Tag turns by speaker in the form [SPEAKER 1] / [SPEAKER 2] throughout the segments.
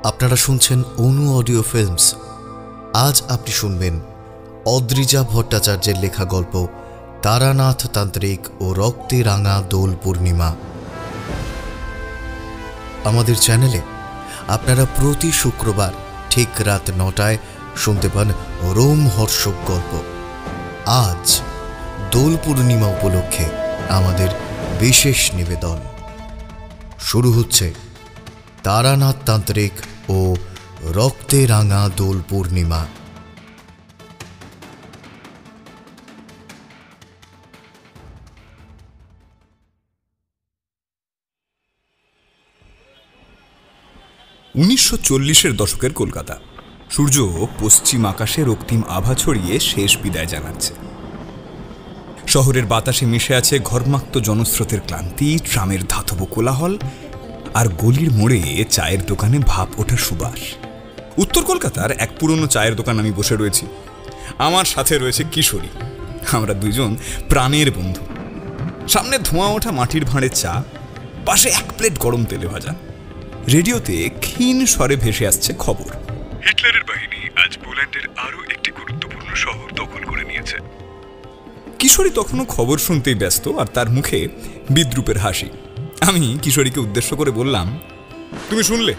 [SPEAKER 1] আপনারা শুনছেন অনু audio films. আজ আপনি শুনবেন অদ্রিজা ভট্টাচার্যের লেখা গল্প তারানাথ তান্ত্রিক ও রক্তে রাঙা দোল পূর্ণিমা। আমাদের চ্যানেলে আপনারা প্রতি শুক্রবার ঠিক রাত ৯টায় শুনতে পান রোমহর্ষক গল্প। আজ দোল পূর্ণিমা উপলক্ষে আমাদের বিশেষ নিবেদন। শুরু হচ্ছে তারানাথ তান্ত্রিক ও রক্তে রাঙা দোল পূর্ণিমা।
[SPEAKER 2] ১৯৪০-এর দশকের কলকাতা। সূর্য পশ্চিম আকাশে রক্তিম আভা ছড়িয়ে শেষ বিদায় জানাচ্ছে। শহরের বাতাসে মিশে আছে ঘর্মাক্ত জনস্রোতের ক্লান্তি, ট্রামের ধাতব কোলাহল আর গলির মোড়ে চায়ের দোকানে ভাপ ওঠার সুবাস। উত্তর কলকাতার এক পুরনো চায়ের দোকান আমি বসে রয়েছি। আমার সাথে রয়েছে কিশোরী। আমরা দুজন প্রাণের বন্ধু। সামনে ধোঁয়া ওঠা মাটির ভাঁড়ের চা, পাশে এক প্লেট গরম তেলে ভাজা। রেডিওতে ক্ষীণ স্বরে ভেসে আসছে খবর,
[SPEAKER 3] হিটলারের বাহিনী আজ পোল্যান্ডের আরো একটি গুরুত্বপূর্ণ শহর দখল করে নিয়েছে।
[SPEAKER 2] কিশোরী তখনও খবর শুনতেই ব্যস্ত, আর তার মুখে বিদ্রুপের হাসি। আমি কিশোরীকে উদ্দেশ্য করে বললাম, তুমি শুনলে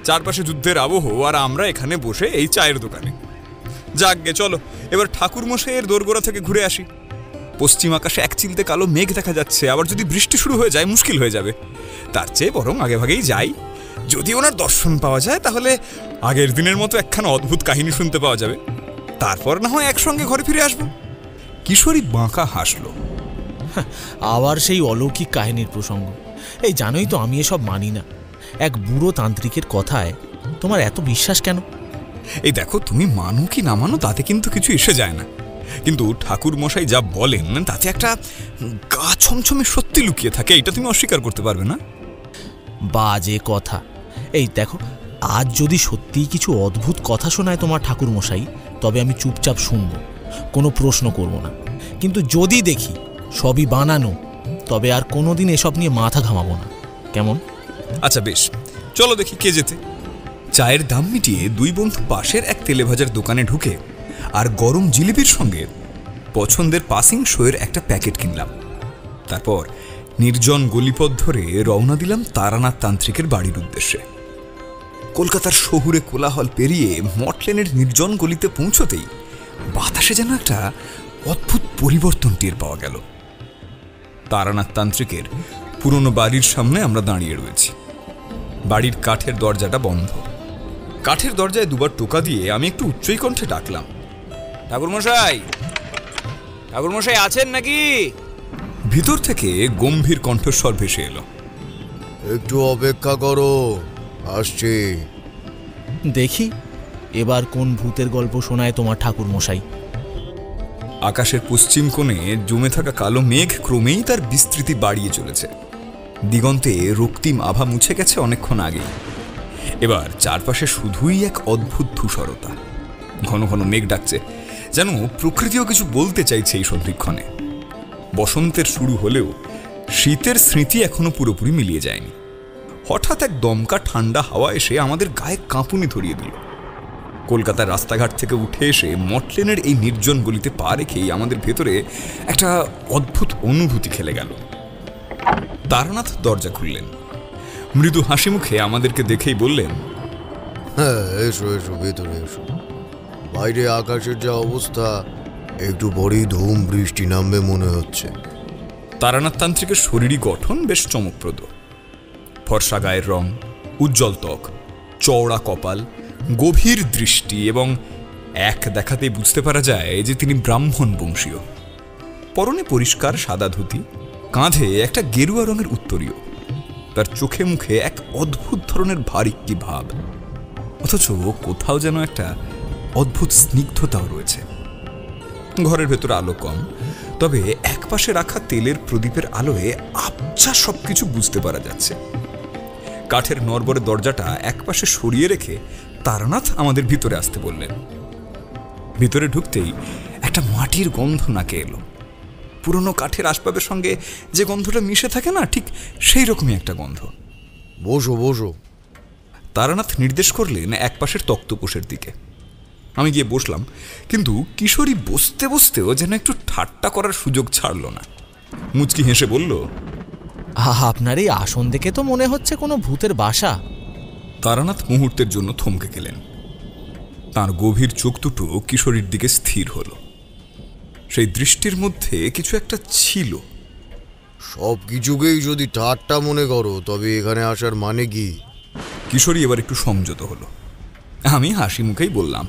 [SPEAKER 2] চারপাশে যুদ্ধের আবহ, আর আমরা এখানে বসে এই চায়ের দোকানে। যাকগে, চলো এবার ঠাকুরমশাইয়ের দোরগোড়া থেকে ঘুরে আসি। পশ্চিম আকাশে এক চিলতে কালো মেঘ দেখা যাচ্ছে, আবার যদি বৃষ্টি শুরু হয়ে যায় মুশকিল হয়ে যাবে। তার চেয়ে বরং আগে ভাগেই যাই। যদি ওনার দর্শন পাওয়া যায় তাহলে আগের দিনের মতো একখানা অদ্ভুত কাহিনী শুনতে পাওয়া যাবে। তারপর না হয় একসঙ্গে ঘরে ফিরে আসবো। কিশোরী বাঁকা হাসলো।
[SPEAKER 4] আবার সেই অলৌকিক কাহিনীর প্রসঙ্গ। এই জানোই তো আমি এসব মানি না। এক বুড়ো তান্ত্রিকের কথায় তোমার এত বিশ্বাস কেন?
[SPEAKER 2] এই দেখো, তুমি মানো কি না মানো তাতে কিন্তু কিছু এসে যায় না, কিন্তু ঠাকুর মশাই যা বলেন তাতে একটা গা ছমছমে সত্যি লুকিয়ে থাকে। এটা তুমি অস্বীকার করতে পারবে না।
[SPEAKER 4] বাজে কথা। এই দেখো, আজ যদি সত্যিই কিছু অদ্ভুত কথা শোনায় তোমার ঠাকুর মশাই, তবে আমি চুপচাপ শুনব, কোনো প্রশ্ন করব না। কিন্তু যদি দেখি সবই বানানো, তবে আর কোনোদিন এসব নিয়ে মাথা ঘামাবো না। কেমন?
[SPEAKER 2] আচ্ছা বেশ, চলো দেখি কে যেতে। চায়ের দাম মিটিয়ে দুই বন্ধু পাশের এক তেলে ভাজার দোকানে ঢুকে আর গরম জিলিপির সঙ্গে পছন্দের পাসিং শোয়ের একটা প্যাকেট কিনলাম। তারপর নির্জন গলিপথ ধরে রওনা দিলাম তারানাথ তান্ত্রিকের বাড়ির উদ্দেশ্যে। কলকাতার শহুরে কোলাহল পেরিয়ে মটলেনের নির্জন গলিতে পৌঁছতেই বাতাসে যেন একটা অদ্ভুত পরিবর্তন টের পাওয়া গেল। তারানাথ তান্ত্রিকের পুরনো বাড়ির সামনে আমরা দাঁড়িয়ে রয়েছি। বাড়ির কাঠের দরজাটা বন্ধ। কাঠের দরজায় দুবার টোকা দিয়ে আমি একটু উচ্চই কণ্ঠে ডাকলাম, ঠাকুরমশাই, ঠাকুরমশাই আছেন নাকি? ভিতর থেকে গম্ভীর কণ্ঠস্বর ভেসে এলো,
[SPEAKER 1] একটু অপেক্ষা করো, আসছি।
[SPEAKER 4] দেখি এবার কোন ভূতের গল্প শোনায় তোমার ঠাকুর মশাই।
[SPEAKER 2] আকাশের পশ্চিম কোণে জমে থাকা কালো মেঘ ক্রমেই তার বিস্তৃতি বাড়িয়ে চলেছে। দিগন্তে রক্তিম আভা মুছে গেছে অনেকক্ষণ আগেই। এবার চারপাশে শুধুই এক অদ্ভুত ধূসরতা। ঘন ঘন মেঘ ডাকছে, যেন প্রকৃতিও কিছু বলতে চাইছে এই সন্ধিক্ষণে। বসন্তের শুরু হলেও শীতের স্মৃতি এখনো পুরোপুরি মিলিয়ে যায়নি। হঠাৎ এক দমকা ঠান্ডা হাওয়া এসে আমাদের গায়ে কাঁপুনি ধরিয়ে দিল। কলকাতার রাস্তাঘাট থেকে উঠে এসে মটলেনের এই নির্জন গলিতে পা রেখেই আমাদের ভেতরে একটা অদ্ভুত অনুভূতি খেলে গেল। তারানাথ দরজা খুললেন। মৃদু হাসি মুখে আমাদেরকে দেখেই বললেন,
[SPEAKER 1] হ্যাঁ, এসো এসো, ভেতরে এসো। বাইরে আকাশের যা অবস্থা, একটু পরেই ধুম বৃষ্টি নামবে মনে হচ্ছে।
[SPEAKER 2] তারানাথ তান্ত্রিকের শরীরী গঠন বেশ চমকপ্রদ। ফর্সা গায়ের রং, উজ্জ্বল ত্বক, চওড়া কপাল, গভীর দৃষ্টি, এবং এক দেখাতেই বুঝতে পারা যায় যে তিনি ব্রাহ্মণ বংশীয়। পরনে পরিষ্কার সাদা ধুতি, কাঁধে একটা গেরুয়া রঙের উত্তরীয়। তার চোখে মুখে এক অদ্ভুত ধরনের ভারিক্কি ভাব, অথচ কোথাও যেন একটা অদ্ভুত স্নিগ্ধতাও রয়েছে। ঘরের ভেতর আলো কম, তবে একপাশে রাখা তেলের প্রদীপের আলোয় আবছা সবকিছু বুঝতে পারা যাচ্ছে। কাঠের নড়বড়ে দরজাটা একপাশে সরিয়ে রেখে তারানাথ আমাদের ভিতরে আসতে বললেন। ভিতরে ঢুকতেই একটা মাটির গন্ধ নাকে এলো। পুরনো কাঠের আসবাবের সঙ্গে যে গন্ধটা মিশে থাকে না, ঠিক সেই রকমই একটা গন্ধ।
[SPEAKER 1] বসো বসো।
[SPEAKER 2] তারানাথ নির্দেশ করলেন একপাশের তক্তপোষের দিকে। আমি গিয়ে বসলাম, কিন্তু কিশোরী বসতে বসতেও যেন একটু ঠাট্টা করার সুযোগ ছাড়ল না। মুচকি হেসে বলল,
[SPEAKER 4] আপনার এই আসন দেখে তো মনে হচ্ছে কোনো ভূতের বাসা।
[SPEAKER 2] তারানাথ মুহূর্তের জন্য থমকে গেলেন। তার গভীর চোখ দুটো কিশোরীর দিকে স্থির হল। সেই দৃষ্টির মধ্যে কিছু একটা ছিল।
[SPEAKER 1] সব কিছুকেই যদি ঠাট্টা মনে করো তবে এখানে আসার মানে কি?
[SPEAKER 2] কিশোরী এবার একটু সংযত হলো। আমি হাসি মুখেই বললাম,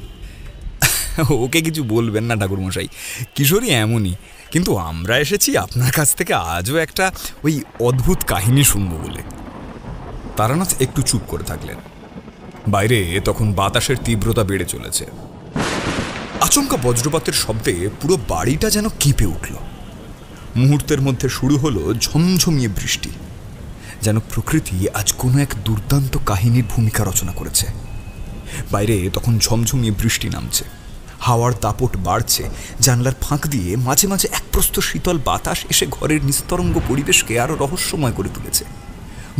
[SPEAKER 2] ওকে কিছু বলবেন না ঠাকুরমশাই, কিশোরী এমনই, কিন্তু আমরা এসেছি আপনার কাছ থেকে আজও একটা ওই অদ্ভুত কাহিনী শুনবো বলে। তারানাথ একটু চুপ করে থাকলেন। বাইরে তখন বাতাসের তীব্রতা বেড়ে চলেছে। আচমকা বজ্রপাতের শব্দে পুরো বাড়িটা যেন কেঁপে উঠল। মুহূর্তের মধ্যে শুরু হলো ঝমঝমিয়ে বৃষ্টি, যেন প্রকৃতি আজ কোনো এক দুর্দান্ত কাহিনীর ভূমিকা রচনা করেছে। বাইরে তখন ঝমঝমিয়ে বৃষ্টি নামছে, হাওয়ার দাপট বাড়ছে, জানলার ফাঁক দিয়ে মাঝে মাঝে এক প্রস্থ শীতল বাতাস এসে ঘরের নিস্তরঙ্গ পরিবেশকে আরো রহস্যময় করে তুলেছে।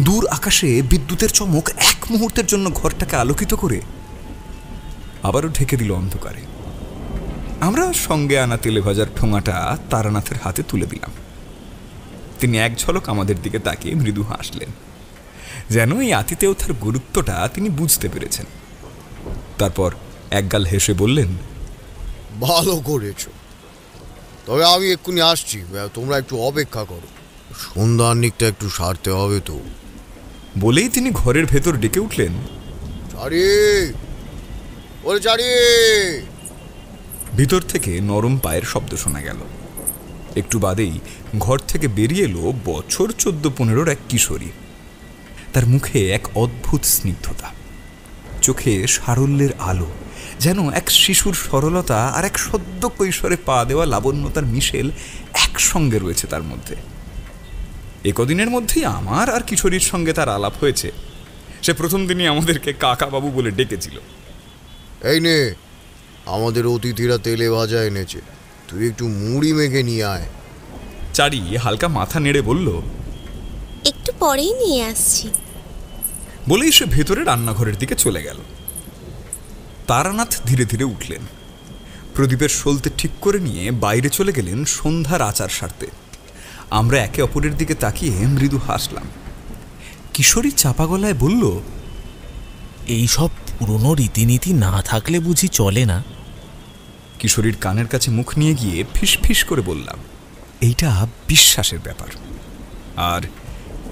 [SPEAKER 2] দূর আকাশে বিদ্যুতের চমক এক মুহূর্তের জন্য ঘরটাকে আলোকিত করে আবারও ঢেকে দিল অন্ধকারে। আমরা সঙ্গে আনা তেলে ভাজার ঠোঙাটা তারানাথের হাতে তুলে দিলাম। তিনি এক ঝলক আমাদের দিকে তাকিয়ে মৃদু হাসলেন, যেন এই আতিথেয়তার গুরুত্বটা তিনি বুঝতে পেরেছেন। তারপর একগাল হেসে বললেন,
[SPEAKER 1] ভালো করেছ, তবে আমি এক্ষুনি আসছি, তোমরা একটু অপেক্ষা করো, সন্ধ্যান্নিকটা একটু সারতে হবে তো।
[SPEAKER 2] বলেই তিনি ঘরের ভেতর ডেকে উঠলেন,
[SPEAKER 1] চারি, ওরে চারি।
[SPEAKER 2] ভিতর থেকে নরম পায়ের শব্দ শোনা গেল। একটু বাদেই ঘর থেকে বেরিয়ে এলো বছর 14-15 এক কিশোরী। তার মুখে এক অদ্ভুত স্নিগ্ধতা, চোখে সারল্যের আলো, যেন এক শিশুর সরলতা আর এক সদ্য কৈশোরে পা দেওয়া লাবণ্যতার মিশেল একসঙ্গে রয়েছে তার মধ্যে। একদিনের মধ্যেই আমার আর কিশোরীর সঙ্গে তার আলাপ হয়েছে। সে প্রথম দিনই আমাদেরকে কাকা বাবু বলে ডেকেছিল।
[SPEAKER 1] এই নে, আমাদের অতিথিরা তেলে ভাজা এনেছে, তুই একটু মুড়ি মেখে নিয়ে আয়।
[SPEAKER 2] চারি হালকা মাথা নেড়ে বলল,
[SPEAKER 5] একটু পরেই নিয়ে আসছি।
[SPEAKER 2] বলেই সে ভেতরে রান্নাঘরের দিকে চলে গেল। তারানাথ ধীরে ধীরে উঠলেন, প্রদীপের সলতে ঠিক করে নিয়ে বাইরে চলে গেলেন সন্ধ্যার আচার সারতে। আমরা একে অপরের দিকে তাকিয়ে মৃদু হাসলাম। কিশোরী চাপা গলায় বলল,
[SPEAKER 4] এই সব পুরনো রীতিনীতি না থাকলে বুঝি চলে না?
[SPEAKER 2] কিশোরীর কানের কাছে মুখ নিয়ে গিয়ে ফিস ফিস করে বললাম, এইটা বিশ্বাসের ব্যাপার, আর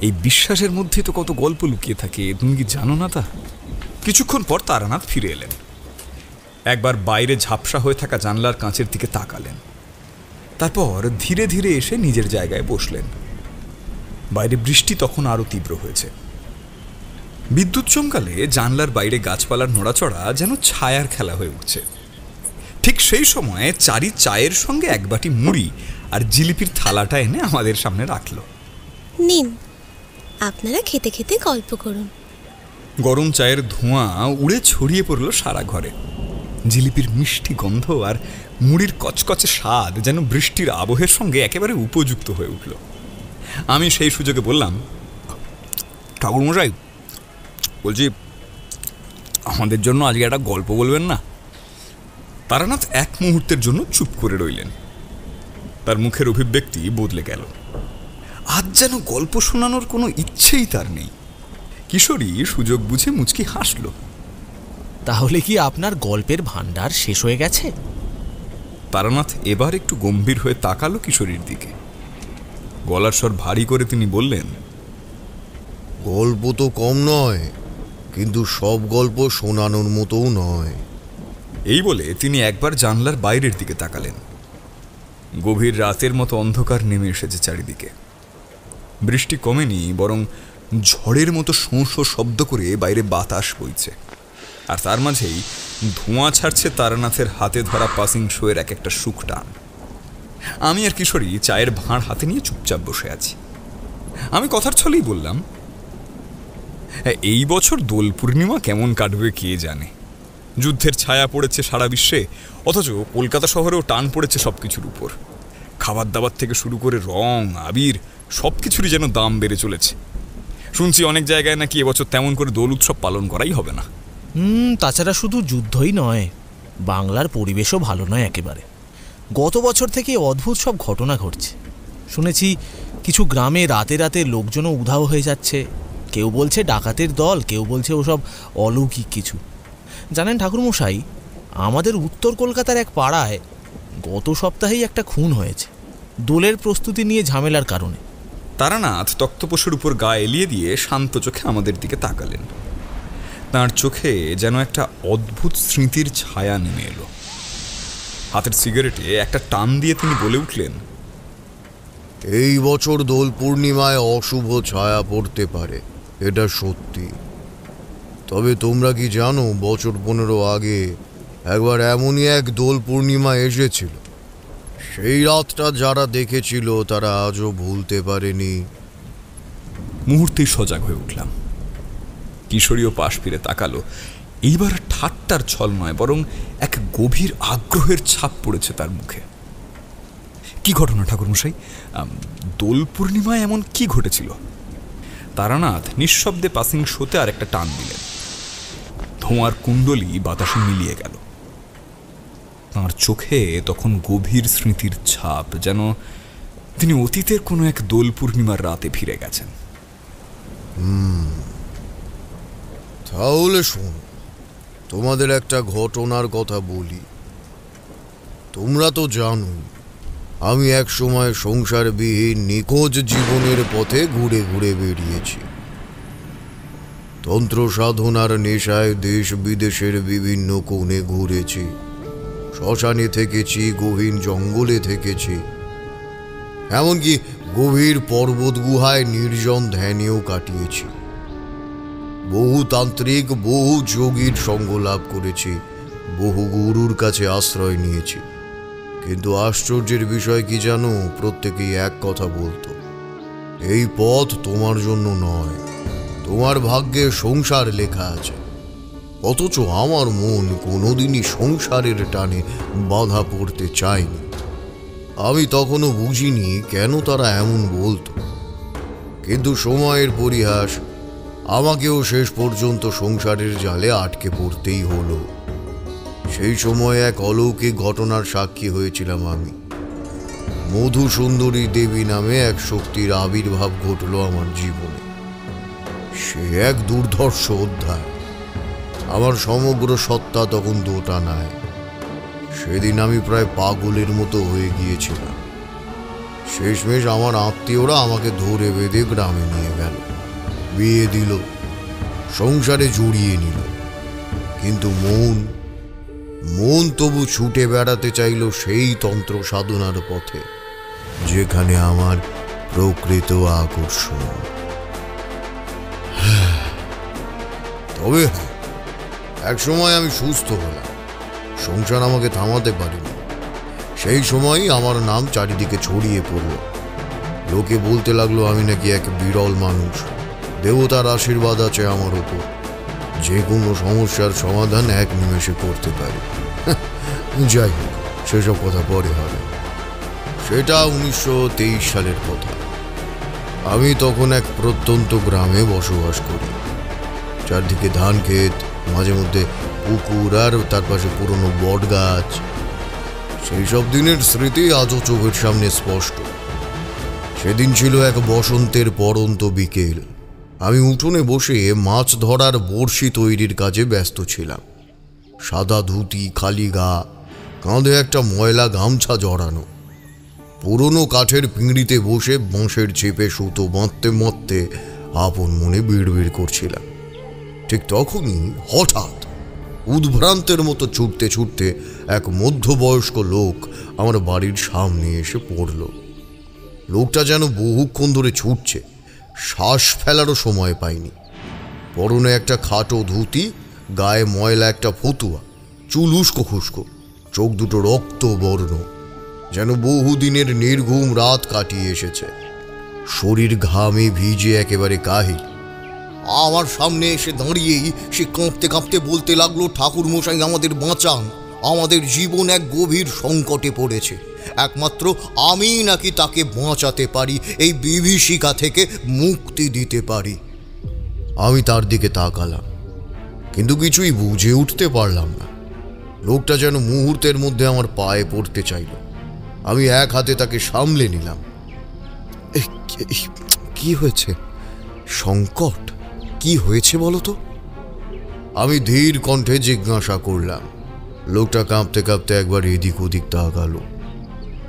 [SPEAKER 2] এই বিশ্বাসের মধ্যে তো কত গল্প লুকিয়ে থাকে, তুমি কি জানো না তা? কিছুক্ষণ পর তারানাথ ফিরে এলেন। একবার বাইরে ঝাপসা হয়ে থাকা জানলার কাঁচের দিকে তাকালেন, তারপর ধীরে ধীরে এসে নিজের জায়গায় বসলেন। বাইরে বৃষ্টি তখন আরো তীব্র হয়েছে। বিদ্যুৎ চমকালে জানলার বাইরে গাছপালার নড়াচড়া যেন ছায়ার খেলা হয়ে উঠছে। ঠিক সেই সময়ে চারি চায়ের সঙ্গে এক বাটি মুড়ি আর জিলিপির থালাটা এনে আমাদের সামনে রাখল।
[SPEAKER 5] নিন, আপনারা খেতে খেতে গল্প করুন।
[SPEAKER 2] গরম চায়ের ধোঁয়া উড়ে ছড়িয়ে পড়ল সারা ঘরে। জিলিপির মিষ্টি গন্ধ আর মুড়ির কচকচে স্বাদ যেন বৃষ্টির আবহের সঙ্গে একেবারে উপযুক্ত হয়ে উঠল। আমি সেই সুযোগে বললাম, ঠাকুরমশাই, বলছি আমাদের জন্য আজকে একটা গল্প বলবেন না? তারানাথ এক মুহূর্তের জন্য চুপ করে রইলেন। তার মুখের অভিব্যক্তি বদলে গেল। আজ যেন গল্প শোনানোর কোনো ইচ্ছেই তার নেই। কিশোরী সুযোগ বুঝে মুচকি হাসল।
[SPEAKER 4] তাহলে কি আপনার গল্পের ভান্ডার শেষ হয়ে গেছে?
[SPEAKER 2] তারানাথ এবার একটু গম্ভীর হয়ে তাকালো কিশোরীর দিকে। গলার স্বর ভারী করে তিনি বললেন,
[SPEAKER 1] গল্প তো কম নয়, কিন্তু সব গল্প শোনানোর মতোও নয়।
[SPEAKER 2] এই বলে তিনি একবার জানলার বাইরের দিকে তাকালেন। গভীর রাতের মতো অন্ধকার নেমে এসেছে চারিদিকে। বৃষ্টি কমেনি, বরং ঝড়ের মতো শোঁ শোঁ শব্দ করে বাইরে বাতাস বইছে, আর তার মাঝেই ধোঁয়া ছাড়ছে তারানাথের হাতে ধরা পাসিং শোয়ের এক একটা সুখ টান। আমি আর কিশোরী চায়ের ভাঁড় হাতে নিয়ে চুপচাপ বসে আছি। আমি কথার ছলেই বললাম, এই বছর দোল পূর্ণিমা কেমন কাটবে কে জানে। যুদ্ধের ছায়া পড়েছে সারা বিশ্বে, অথচ কলকাতা শহরেও টান পড়েছে সবকিছুর উপর। খাবার দাবার থেকে শুরু করে রং, আবির, সবকিছুরই যেন দাম বেড়ে চলেছে। শুনছি অনেক জায়গায় নাকি এবছর তেমন করে দোল উৎসব পালন করাই হবে না।
[SPEAKER 4] তাছাড়া শুধু যুদ্ধই নয়, বাংলার পরিবেশও ভালো নয় একেবারে। গত বছর থেকে অদ্ভুত সব ঘটনা ঘটছে। শুনেছি কিছু গ্রামে রাতে রাতে লোকজনও উধাও হয়ে যাচ্ছে। কেউ বলছে ডাকাতের দল, কেউ বলছে ওসব অলৌকিক কিছু। জানেন ঠাকুরমশাই, আমাদের উত্তর কলকাতার এক পাড়ায় গত সপ্তাহেই একটা খুন হয়েছে, দোলের প্রস্তুতি নিয়ে ঝামেলার কারণে।
[SPEAKER 2] তারানাথ তক্তপোষের উপর গা এলিয়ে দিয়ে শান্ত চোখে আমাদের দিকে তাকালেন। তাঁর চোখে যেন একটা অদ্ভুত স্মৃতির ছায়া নেমে এলো। হাতের সিগারেটে একটা টান দিয়ে তিনি বলে উঠলেন,
[SPEAKER 1] এই বছর দোল পূর্ণিমায় অশুভ ছায়া পড়তে পারে, এটা সত্যি। তবে তোমরা কি জানো, বছর 15 আগে একবার এমনই এক দোল পূর্ণিমা এসেছিল। সেই রাতটা যারা দেখেছিল তারা আজও ভুলতে পারেনি।
[SPEAKER 2] মুহূর্তেই সজাগ হয়ে উঠলাম। কিশোরীও পাশ ফিরে তাকালো। এইবার ঠাট্টার ছল নয়, বরং এক গভীর আগ্রহের ছাপ পড়েছে তার মুখে। কি ঘটনা ঠাকুরমশাই? দোল পূর্ণিমায় এমন কি ঘটেছিল? তারানাথ নিঃশব্দে পাসিং শোতে আর একটা টান দিলেন। ধোঁয়ার কুণ্ডলি বাতাসে মিলিয়ে গেল। তাঁর চোখে তখন গভীর স্মৃতির ছাপ, যেন তিনি অতীতের কোনো এক দোল পূর্ণিমার রাতে ফিরে গেছেন।
[SPEAKER 1] তাহলে শোন, তোমাদের একটা ঘটনার কথা বলি। তোমরা তো জানোই আমি এক সময় সংসারবিহীন নিখোঁজ জীবনের পথে ঘুরে ঘুরে বেরিয়েছি। তন্ত্র সাধনার নেশায় দেশ বিদেশের বিভিন্ন কোণে ঘুরেছি। শ্মশানে থেকেছি, গহীন জঙ্গলে থেকেছি, এমনকি গভীর পর্বত গুহায় নির্জন ধ্যানেও কাটিয়েছি। বহু তান্ত্রিক, বহু যোগীর সঙ্গ লাভ করেছি, বহু গুরুর কাছে আশ্রয় নিয়েছি। কিন্তু আশ্চর্যের বিষয় কি জানো, প্রত্যেকেই এক কথা বলতো, এই পথ তোমার জন্য নয়, তোমার ভাগ্যে সংসার লেখা আছে। অথচ আমার মন কোনোদিনই সংসারের টানে বাধা পড়তে চায়নি। আমি তখনও বুঝিনি কেন তারা এমন বলতো। কিন্তু সময়ের পরিহাস, আমাকেও শেষ পর্যন্ত সংসারের জালে আটকে পড়তেই হলো। সেই সময় এক অলৌকিক ঘটনার সাক্ষী হয়েছিলাম আমি। মধু সুন্দরী দেবী নামে এক শক্তির আবির্ভাব ঘটল আমার জীবনে। সে এক দুর্ধর্ষ অধ্যায়। আমার সমগ্র সত্তা তখন দোটানায়। সেদিন আমি প্রায় পাগলের মতো হয়ে গিয়েছিলাম। শেষমেশ আমার আত্মীয়রা আমাকে ধরে বেঁধে গ্রামে নিয়ে গেল, বিয়ে দিল, সংসারে জড়িয়ে নিল। কিন্তু মন তবু ছুটে বেড়াতে চাইল সেই তন্ত্র সাধনার পথে, যেখানে আমার প্রকৃত আকর্ষণ। তবে এক সময় আমি সুস্থ হলাম, সংসার আমাকে থামাতে পারেনি। সেই সময়ই আমার নাম চারিদিকে ছড়িয়ে পড়ল। লোকে বলতে লাগলো আমি নাকি এক বিরল মানুষ, দেবতার আশীর্বাদ আছে আমার ওপর, যে কোনো সমস্যার সমাধান এক নিমেষে করতে পারি। যাই হোক, সেসব কথা পরে হবে। সেটা 1923 সালের কথা। আমি তখন এক প্রত্যন্ত গ্রামে বসবাস করি। চারদিকে ধান ক্ষেত, মাঝে মধ্যে পুকুর, আর তার পাশে পুরনো বট গাছ। সেই সব দিনের স্মৃতি আজও চোখের সামনে স্পষ্ট। সেদিন ছিল এক বসন্তের পরন্ত বিকেল। আমি উঠোনে বসে মাছ ধরার বড়শি তৈরির কাজে ব্যস্ত ছিলাম। সাদা ধুতি, খালি গা, কাঁধে একটা ময়লা গামছা জড়ানো। পুরনো কাঠের পিঁড়িতে বসে বাঁশের চেপে সুতো বাঁধতে বাঁধতে আপন মনে বিড়বিড় করছিলাম। ঠিক তখনই হঠাৎ উদ্ভ্রান্তের মতো ছুটতে ছুটতে এক মধ্যবয়স্ক লোক আমার বাড়ির সামনে এসে পড়ল। লোকটা যেন বহুক্ষণ ধরে ছুটছে, শ্বাস ফেলারও সময় পায়নি। পরনে একটা খাটো ধুতি, গায়ে ময়লা একটা ফতুয়া, চুল উস্কো খুস্কো, চোখ দুটো রক্ত বর্ণ, যেন বহুদিনের নির্ঘুম রাত কাটিয়ে এসেছে। শরীর ঘামে ভিজে একেবারে কাহিল। আমার সামনে এসে দাঁড়িয়েই সে কাঁপতে কাঁপতে বলতে লাগলো, ঠাকুর মশাই আমাদের বাঁচান, আমাদের জীবন এক গভীর সংকটে পড়েছে, একমাত্র আমি নাকি তাকে বাঁচাতে পারি, এই বিভীষিকা থেকে মুক্তি দিতে পারি। আমি তার দিকে তাকালাম, কিন্তু কিছুই বুঝে উঠতে পারলাম না। লোকটা যেন মুহূর্তের মধ্যে আমার পায়ে পড়তে চাইল। আমি এক হাতে তাকে সামলে নিলাম। কি হয়েছে সংকট? কি হয়েছে বলো তো? আমি ধীর কণ্ঠে জিজ্ঞাসা করলাম। লোকটা কাঁপতে কাঁপতে একবার এদিক ওদিক তাকালো,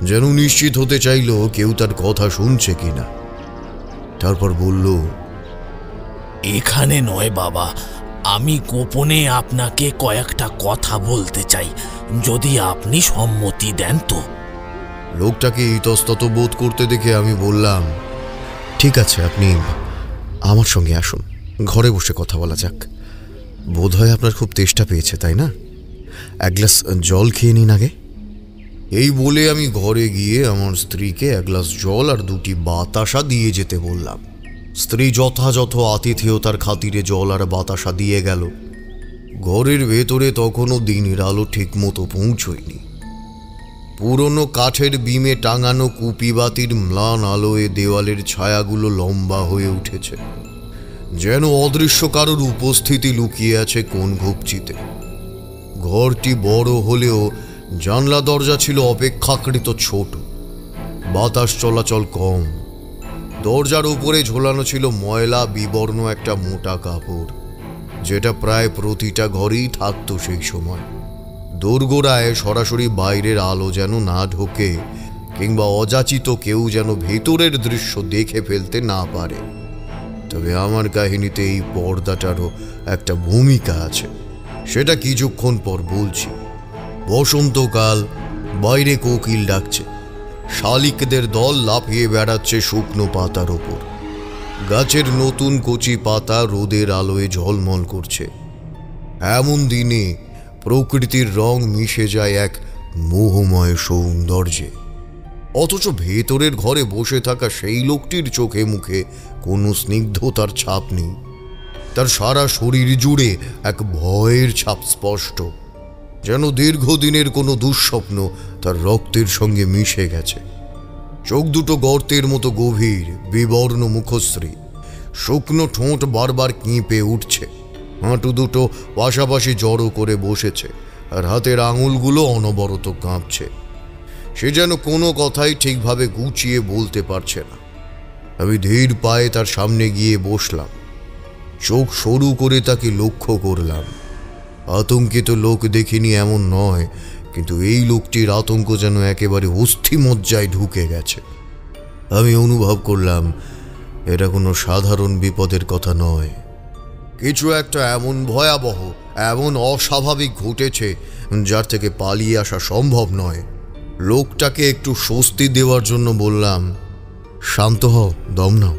[SPEAKER 1] যেন নিশ্চিত হতে চাইল কেউ তার কথা শুনছে কিনা। তারপর বলল,
[SPEAKER 4] এখানে নয় বাবা, আমি গোপনে আপনাকে কয়েকটা কথা বলতে চাই, যদি আপনি সম্মতি দেন তো।
[SPEAKER 1] লোকটাকে ইতস্তত বোধ করতে দেখে আমি বললাম, ঠিক আছে, আপনি আমার সঙ্গে আসুন, ঘরে বসে কথা বলা যাক। বোধহয় আপনার খুব তেষ্টা পেয়েছে, তাই না? এক গ্লাস জল খেয়ে নিন আগে। এই বলে আমি ঘরে গিয়ে আমার স্ত্রীকে এক গ্লাস জল আর 2টি বাতাসা দিয়ে যেতে বললাম। স্ত্রী যথাযথ আতিথেয়তার খাতিরে জল আর বাতাসা দিয়ে গেল। ঘরের ভেতরে তখনও দিনের আলো ঠিক মতো পৌঁছয়নি। পুরনো কাঠের বিমে টাঙানো কুপিবাতির ম্লান আলোয় দেওয়ালের ছায়াগুলো লম্বা হয়ে উঠেছে, যেন অদৃশ্য কারোর উপস্থিতি লুকিয়ে আছে কোন ঘুপচিতে। ঘরটি বড় হলেও জানলা দরজা ছিল অপেক্ষাকৃত ছোট, বাতাস চলাচল কম। দরজার উপরে ঝোলানো ছিল ময়লা বিবর্ণ একটা মোটা কাপড়, যেটা প্রায় প্রতিটা ঘরেই থাকতো সেই সময়। দোরগোড়ায় সরাসরি বাইরের আলো যেন না ঢোকে, কিংবা অযাচিত কেউ যেন ভেতরের দৃশ্য দেখে ফেলতে না পারে। তবে আমার কাহিনীতে এই পর্দাটারও একটা ভূমিকা আছে, সেটা কিছুক্ষণ পর বলছি। বসন্তকাল, বাইরে কোকিল ডাকছে, শালিকদের দল লাফিয়ে বেড়াচ্ছে শুকনো পাতার ওপর। গাছের নতুন কচি পাতা রোদের আলোয় ঝলমল করছে। এমন দিনে প্রকৃতির রং মিশে যায় এক মোহময় সৌন্দর্যে। অথচ ভেতরের ঘরে বসে থাকা সেই লোকটির চোখে মুখে কোনো স্নিগ্ধতার ছাপ নেই। তার সারা শরীর জুড়ে এক ভয়ের ছাপ স্পষ্ট, যেন দীর্ঘদিনের কোনো দুঃস্বপ্ন তার রক্তের সঙ্গে মিশে গেছে। চোখ দুটো গর্তের মতো গভীর, বিবর্ণ মুখশ্রী, শুকনো ঠোঁট বারবার কেঁপে উঠছে। হাঁটু দুটো পাশাপাশি জড়ো করে বসেছে, আর হাতের আঙুলগুলো অনবরত কাঁপছে। সে যেন কোনো কথাই ঠিকভাবে গুছিয়ে বলতে পারছে না। আমি ধীর পায়ে তার সামনে গিয়ে বসলাম, চোখ সরু করে তাকে লক্ষ্য করলাম। আতঙ্কিত লোক দেখিনি এমন নয়, কিন্তু এই লোকটির আতঙ্ক যেন একেবারে অস্থিমজ্জায় ঢুকে গেছে। আমি অনুভব করলাম এটা কোনো সাধারণ বিপদের কথা নয়। কিছু একটা এমন ভয়াবহ, এমন অস্বাভাবিক ঘটেছে যার থেকে পালিয়ে আসা সম্ভব নয়। লোকটাকে একটু স্বস্তি দেওয়ার জন্য বললাম, শান্ত হও, দম নাও,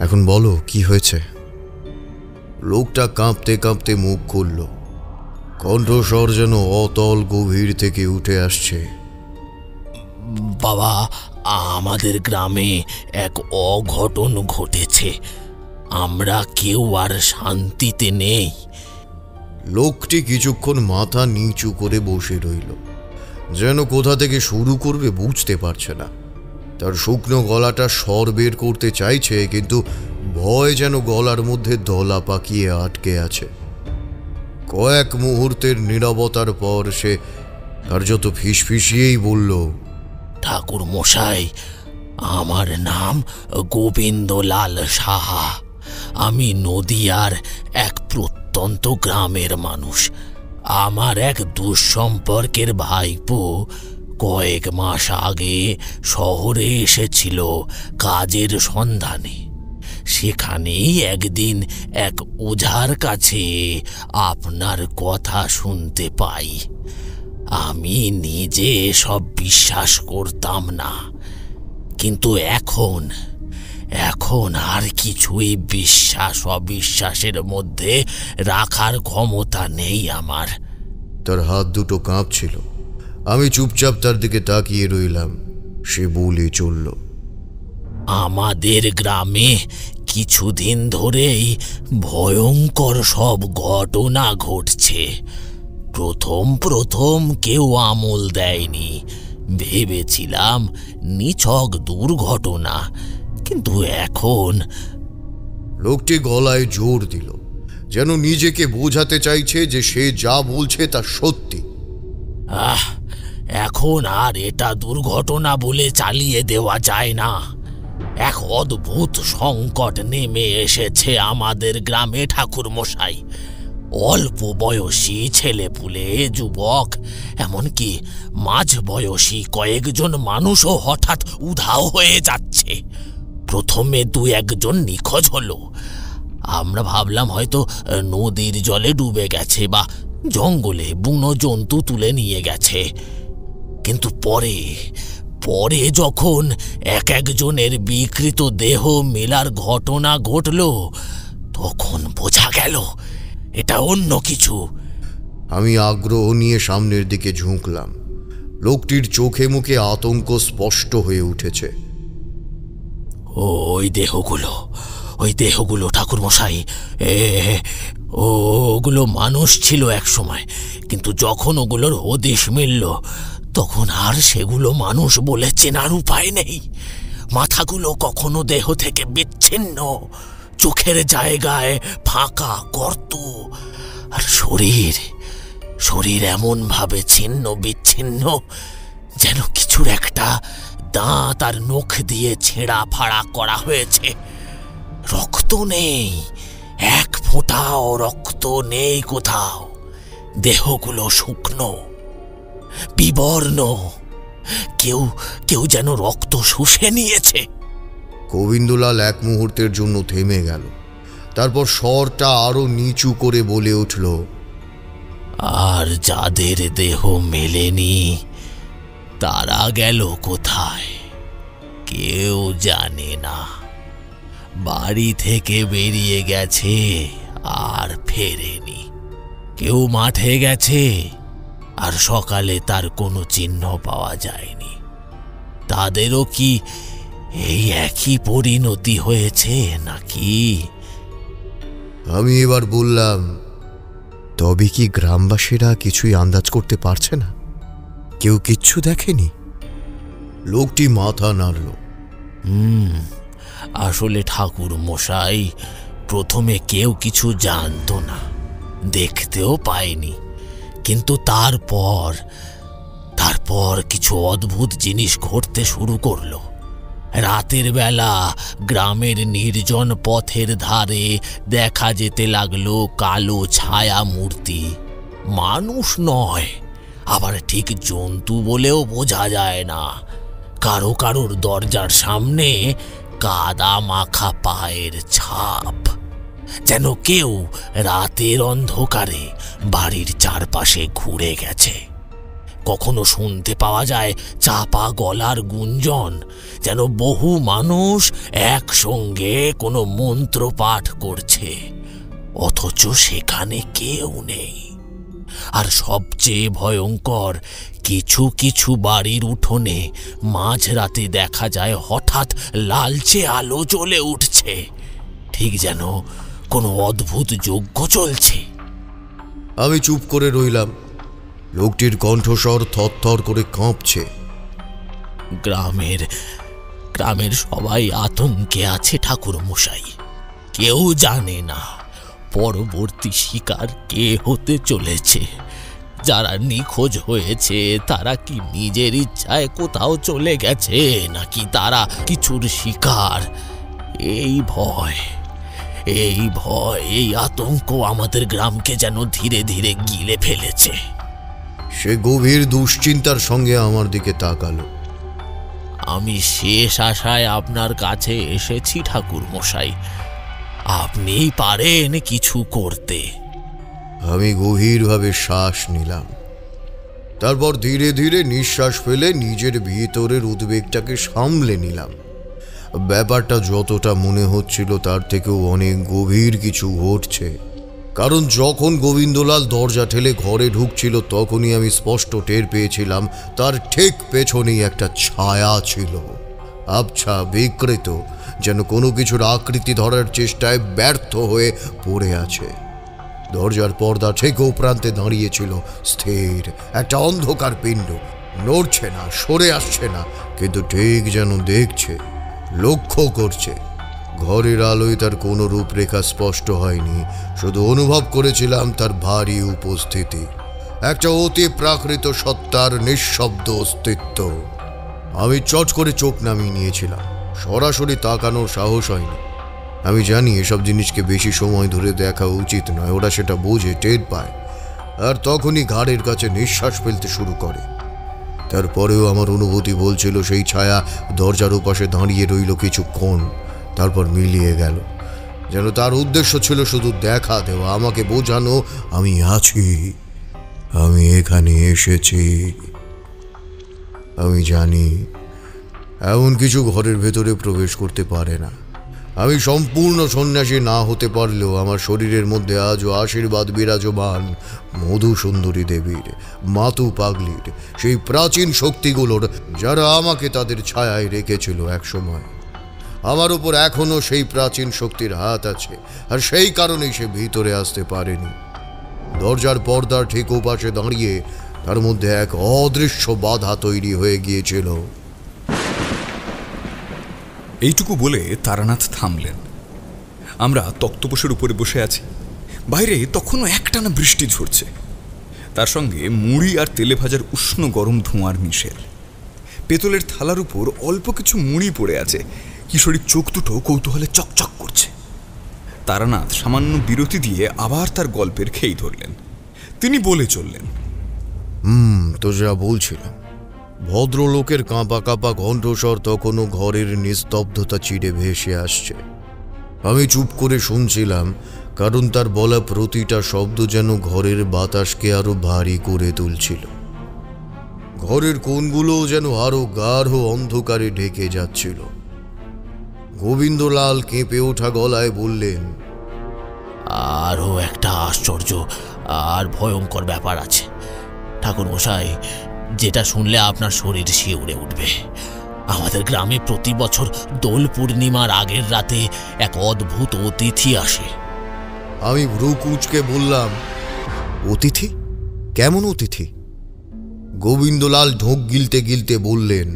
[SPEAKER 1] এখন বলো কি হয়েছে। লোকটা কাঁপতে কাঁপতে মুখ খুলল, কণ্ঠস্বর যেন অতল গভীর থেকে উঠে আসছে।
[SPEAKER 4] বাবা, আমাদের গ্রামে এক অঘটন ঘটেছে, আমরা কেউ আর শান্তিতে নেই।
[SPEAKER 1] লোকটি কিছুক্ষণ মাথা নিচু করে বসে রইল, যেন কোথা থেকে শুরু করবে বুঝতে পারছে না। তার শুকনো গলাটা স্বর বের করতে চাইছে, কিন্তু ভয় যেন গলার মধ্যে দলা পাকিয়ে আটকে আছে। কয়েক মুহূর্তের নীরবতার পর সে কার্যত ফিসফিসিয়েই বলল,
[SPEAKER 4] ঠাকুর মশাই, আমার নাম গোবিন্দলাল সাহা। আমি নদিয়ার এক প্রত্যন্ত গ্রামের মানুষ। আমার এক দুঃসম্পর্কের ভাইপো কয়েক মাস আগে শহরে এসেছিল কাজের সন্ধানে। সেখানেই একদিন এক ওঝার কাছে আপনার কথা শুনতে পাই। আমি নিজে সব বিশ্বাস করতাম না, কিন্তু এখন আর কিছুই বিশ্বাস অবিশ্বাসের মধ্যে রাখার ক্ষমতা নেই আমার।
[SPEAKER 1] তার হাত দুটো কাঁপছিল। আমি চুপচাপ তার দিকে তাকিয়ে রইলাম। সে বলে চলল,
[SPEAKER 4] আমাদের গ্রামে কিছুদিন ধরেই ভয়ঙ্কর সব ঘটনা ঘটছে। প্রথম কেউ আমল দেয়নি, ভেবেছিলাম নিছক দুর্ঘটনা, কিন্তু এখন
[SPEAKER 1] লোকটি গলায় জোর দিল, যেন নিজেকে বোঝাতে চাইছে যে সে যা বলছে তা সত্যি।
[SPEAKER 4] এখন আর এটা দুর্ঘটনা বলে চালিয়ে দেওয়া যায় না। এক অদ্ভুত সংকট নেমে এসেছে আমাদের গ্রামে ঠাকুরমশাই। অল্প বয়সী ছেলেপুলে, যুবক, এমনকি মাঝ বয়সী কয়েকজন মানুষও হঠাৎ উধাও হয়ে যাচ্ছে। প্রথমে 2-1 নিখোঁজ হলো। আমরা ভাবলাম হয়তো নদীর জলে ডুবে গেছে বা জঙ্গলে বুনো জন্তু তুলে নিয়ে গেছে। কিন্তু পরে যখন একজনের বিকৃত দেহ মেলার ঘটনা ঘটল, তখন বোঝা গেল এটা অন্য কিছু।
[SPEAKER 1] আমি আগ্রহ নিয়ে সামনের দিকে ঝুঁকলাম। লোকটির চোখে মুখে আতঙ্ক স্পষ্ট হয়ে উঠেছে।
[SPEAKER 4] ওই দেহগুলো ঠাকুরমশাই, ওগুলো মানুষ ছিল এক সময়, কিন্তু যখন ওগুলোর হদিশ মিলল তখন আর সেগুলো মানুষ বলে চেনার উপায় নেই। মাথাগুলো কখনো দেহ থেকে বিচ্ছিন্ন, চোখের জায়গায় ফাঁকা গর্ত, আর শরীর এমন ভাবে ছিন্ন বিচ্ছিন্ন যেন কিছুর একটা দাঁত আর নখ দিয়ে ছেঁড়া ফাড়া করা হয়েছে। রক্ত নেই, এক ফোঁটাও রক্ত নেই কোথাও। দেহগুলো শুকনো, বিবর্ণ, কেউ যেন রক্ত শুষে নিয়েছে।
[SPEAKER 1] গোবিন্দলাল এক মুহূর্তের জন্য থেমে গেল, তারপর স্বরটা আরো নিচু করে বলে উঠল,
[SPEAKER 4] আর যাদের দেহ মেলেনি তারা গেল কোথায় কেউ জানে না। বাড়ি থেকে বেরিয়ে গেছে আর ফেরেনি। কেউ মাঠে গেছে আর সকালে তার কোনো চিহ্ন পাওয়া যায়নি। তাদেরও কি এই একই পরিণতি হয়েছে নাকি?
[SPEAKER 1] আমি এবার বললাম, তবে কি গ্রামবাসীরা কিছুই আন্দাজ করতে পারছে না? কেউ কিচ্ছু দেখেনি? লোকটি মাথা নাড়ল।
[SPEAKER 4] আসলে ঠাকুর মশাই, প্রথমে কেউ কিছু জানতো না, দেখতেও পায়নি। কিন্তু তারপর কিছু অদ্ভুত জিনিস ঘটতে শুরু করলো। রাতের বেলা গ্রামের নির্জন পথের ধারে দেখা যেতে লাগলো কালো ছায়া মূর্তি। মানুষ নয়, আবার ঠিক জন্তু বলেও বোঝা যায় না। কারোর দরজার সামনে কাদা মাখা পায়ের ছাপ, যেন কেউ রাতের অন্ধকারে বাড়ির চারপাশে ঘুরে গেছে। কখনো শুনতে পাওয়া যায় চাপা গলার গুঞ্জন, যেন বহু মানুষ একসঙ্গে কোনো মন্ত্র পাঠ করছে, অথচ সেখানে কেউ নেই। আর সবচেয়ে ভয়ঙ্কর, কিছু বাড়ির উঠোনে মাঝরাতে দেখা যায় হঠাৎ লালচে আলো জ্বলে উঠছে, ঠিক যেন কোনো অদ্ভুত যজ্ঞ চলছে।
[SPEAKER 1] আমি চুপ করে রইলাম। লোকটির কণ্ঠস্বর থরথর করে কাঁপছে।
[SPEAKER 4] গ্রামের সবাই আতঙ্কে আছে ঠাকুর মশাই। কেউ জানে না পরবর্তী শিকার কে হতে চলেছে। যারা নিখোঁজ হয়েছে তারা কি নিজের ইচ্ছায় কোথাও চলে গেছে, নাকি তারা কিছুর শিকার? এই ভয়, এই আতঙ্ক আমাদের গ্রামকে যেন ধীরে ধীরে গিলে ফেলেছে।
[SPEAKER 1] সে গভীর দুশ্চিন্তার সঙ্গে আমার দিকে তাকালো।
[SPEAKER 4] আমি শেষ আশায় আপনার কাছে এসেছি ঠাকুর মশাই, আপনিই পারেন কিছু করতে।
[SPEAKER 1] আমি গভীরভাবে শ্বাস নিলাম, তারপর ধীরে ধীরে নিঃশ্বাস ফেলে নিজের ভিতরের উদ্বেগটাকে সামলে নিলাম। ব্যাপারটা যতটা মনে হচ্ছিল তার থেকেও অনেক গভীর কিছু ঘটছে। কারণ যখন গোবিন্দলাল দরজা ঠেলে ঘরে ঢুকছিল তখনই আমি স্পষ্ট টের পেয়েছিলাম তার ঠিক পেছনেই একটা ছায়া ছিল, আবছা, বিকৃত, যেন কোনো কিছুর আকৃতি ধরার চেষ্টায় ব্যর্থ হয়ে পড়ে আছে। দরজার পর্দা ঠিক ও প্রান্তে দাঁড়িয়েছিল স্থির একটা অন্ধকার পিণ্ড, নড়ছে না, সরে আসছে না, কিন্তু ঠিক যেন দেখছে, লক্ষ্য করছে। ঘরের আলোয় তার কোনো রূপরেখা স্পষ্ট হয়নি, শুধু অনুভব করেছিলাম তার ভারী উপস্থিতি, একটা অতি প্রাকৃত সত্তার নিঃশব্দ অস্তিত্ব। আমি চট করে চোখ নামিয়ে নিয়েছিলাম, সরাসরি তাকানোর সাহস হয়নি। আমি জানি এসব জিনিসকে বেশি সময় ধরে দেখা উচিত নয়, ওরা সেটা বোঝে, টের পায়, আর তখনই ঘাড়ের কাছে নিঃশ্বাস ফেলতে শুরু করে। তারপরেও আমার অনুভূতি বলছিল সেই ছায়া দরজার ওপাশে দাঁড়িয়ে রইল কিছুক্ষণ, তারপর মিলিয়ে গেল। যেন তার উদ্দেশ্য ছিল শুধু দেখা দেওয়া, আমাকে বোঝানো আমি আছি, আমি এখানে এসেছি। আমি জানি এমন কিছু ঘরের ভেতরে প্রবেশ করতে পারে না। আমি সম্পূর্ণ সন্ন্যাসী না হতে পারলেও আমার শরীরের মধ্যে আজও আশীর্বাদ বিরাজমান মধু সুন্দরী দেবীর, মাতু পাগলির, সেই প্রাচীন শক্তিগুলোর যারা আমাকে তাদের ছায়ায় রেখেছিল এক সময়। আমার উপর এখনো সেই প্রাচীন শক্তির হাত আছে, আর সেই কারণেই সে ভিতরে আসতে পারেনি। দরজার পর্দার ঠিক ওপাশে দাঁড়িয়ে তার মধ্যে এক অদৃশ্য বাধা তৈরি হয়ে গিয়েছিল।
[SPEAKER 2] এইটুকু বলে তারানাথ থামলেন। আমরা তক্তপোষের উপরে বসে আছি। বাইরে তখনও একটানা বৃষ্টি ঝরছে, তার সঙ্গে মুড়ি আর তেলে ভাজার উষ্ণ গরম ধোঁয়ার মিশেল। পেতলের থালার উপর অল্প কিছু মুড়ি পড়ে আছে, কিশোরীর চোখ দুটো কৌতূহলে চকচক করছে। তারানাথ সামান্য বিরতি দিয়ে আবার তার গল্পের খেই ধরলেন। তিনি বলে চললেন,
[SPEAKER 1] তো যা বলছিলাম, ভদ্রলোকের কাঁপা কাঁপা কণ্ঠস্বর তখনও ঘরের নিস্তব্ধতা চিড়ে ভেসে আসছে। আমি চুপ করে শুনছিলাম, কারণ তার বলা প্রতিটা শব্দ যেন ঘরের বাতাসকে আরো ভারী করে তুলছিল। ঘরের কোণগুলোও যেন আরো গাঢ় অন্ধকারে ঢেকে যাচ্ছিল। গোবিন্দলাল কেঁপে ওঠা গলায় বললেন,
[SPEAKER 4] আরও একটা আশ্চর্য আর ভয়ঙ্কর ব্যাপার আছে ঠাকুরমশাই, যেটা শুনলে আপনার শরীর শিউরে উঠবে। আমাদের গ্রামে প্রতি বছর দোল পূর্ণিমার আগের রাতে এক অদ্ভুত অতিথি আসে।
[SPEAKER 1] আমি ভ্রু কুঁচকে বললাম, অতিথি? কেমন অতিথি? গোবিন্দলাল ঢোক গিলতে গিলতে বললেন,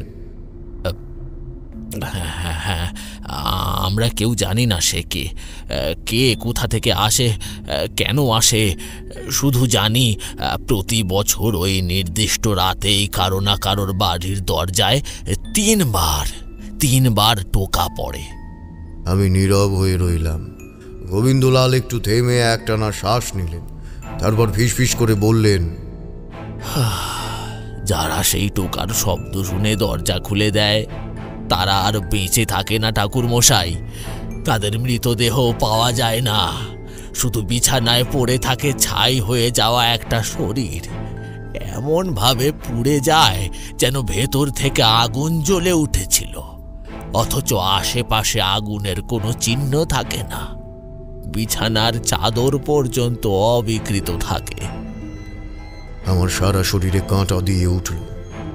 [SPEAKER 4] হ্যাঁ, আমরা কেউ জানি না সে কে, কোথা থেকে আসে, কেন আসে। শুধু জানি প্রতি বছর ওই নির্দিষ্ট রাতেই কারো না কারোর বাড়ির দরজায় তিনবার টোকা পড়ে।
[SPEAKER 1] আমি নীরব হয়ে রইলাম। গোবিন্দলাল একটু থেমে একটানা শ্বাস নিলেন, তারপর ফিসফিস করে বললেন,
[SPEAKER 4] যারা সেই টোকার শব্দ শুনে দরজা খুলে দেয় তারা আর বেঁচে থাকে না ঠাকুরমশাই। তাদের মৃতদেহ পাওয়া যায় না, শুধু বিছানায় পড়ে থাকে ছাই হয়ে যাওয়া একটা শরীর। এমন ভাবে পুড়ে যায় যেন ভেতর থেকে আগুন জ্বলে উঠেছিল, অথচ আশেপাশে আগুনের কোনো চিহ্ন থাকে না। বিছানার চাদর পর্যন্ত অবিকৃত থাকে।
[SPEAKER 1] আমার সারা শরীরে কাঁটা দিয়ে উঠল,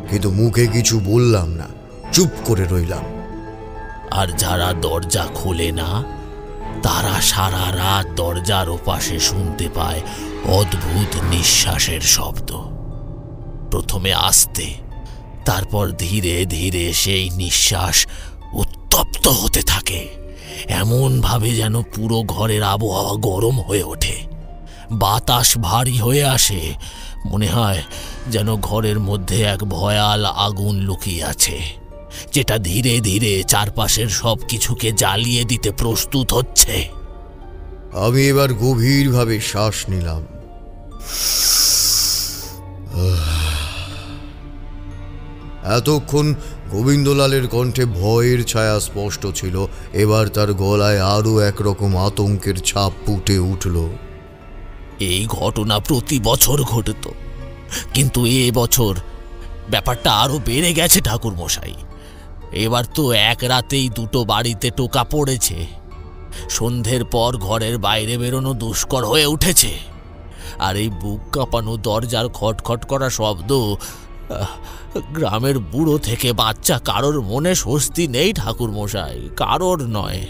[SPEAKER 1] কিন্তু মুখে কিছু বললাম না, চুপ করে রইলাম।
[SPEAKER 4] আর যারা দরজা খোলে না তারা সারা রাত দরজার ওপাশে শুনতে পায় অদ্ভুত নিঃশ্বাসের শব্দ। প্রথমে আস্তে, তারপর ধীরে ধীরে সেই নিঃশ্বাস উত্তপ্ত হতে থাকে, এমন ভাবে যেন পুরো ঘরের আবহাওয়া গরম হয়ে ওঠে। বাতাস ভারী হয়ে আসে, মনে হয় যেন ঘরের মধ্যে এক ভয়াল আগুন লুকিয়ে আছে, যেটা ধীরে ধীরে চারপাশের সব কিছুকে জ্বালিয়ে দিতে প্রস্তুত হচ্ছে।
[SPEAKER 1] আমি এবার গভীরভাবে শ্বাস নিলাম। এতক্ষণ গোবিন্দলালের কণ্ঠে ভয়ের ছায়া স্পষ্ট ছিল, এবার তার গলায় আরো একরকম আতঙ্কের ছাপ ফুটে উঠল।
[SPEAKER 4] এই ঘটনা প্রতি বছর ঘটত, কিন্তু এবছর ব্যাপারটা আরো বেড়ে গেছে ঠাকুরমশাই। এবার তো এক রাতেই দুটো বাড়িতে টোকা পড়েছে। সন্ধ্যের পর ঘরের বাইরে বেরোনো দুষ্কর হয়ে উঠেছে, আর এই বুক কাঁপানো দরজার খটখট করা শব্দ, গ্রামের বুড়ো থেকে বাচ্চা কারোর মনে স্বস্তি নেই ঠাকুরমশাই, কারোর নয়।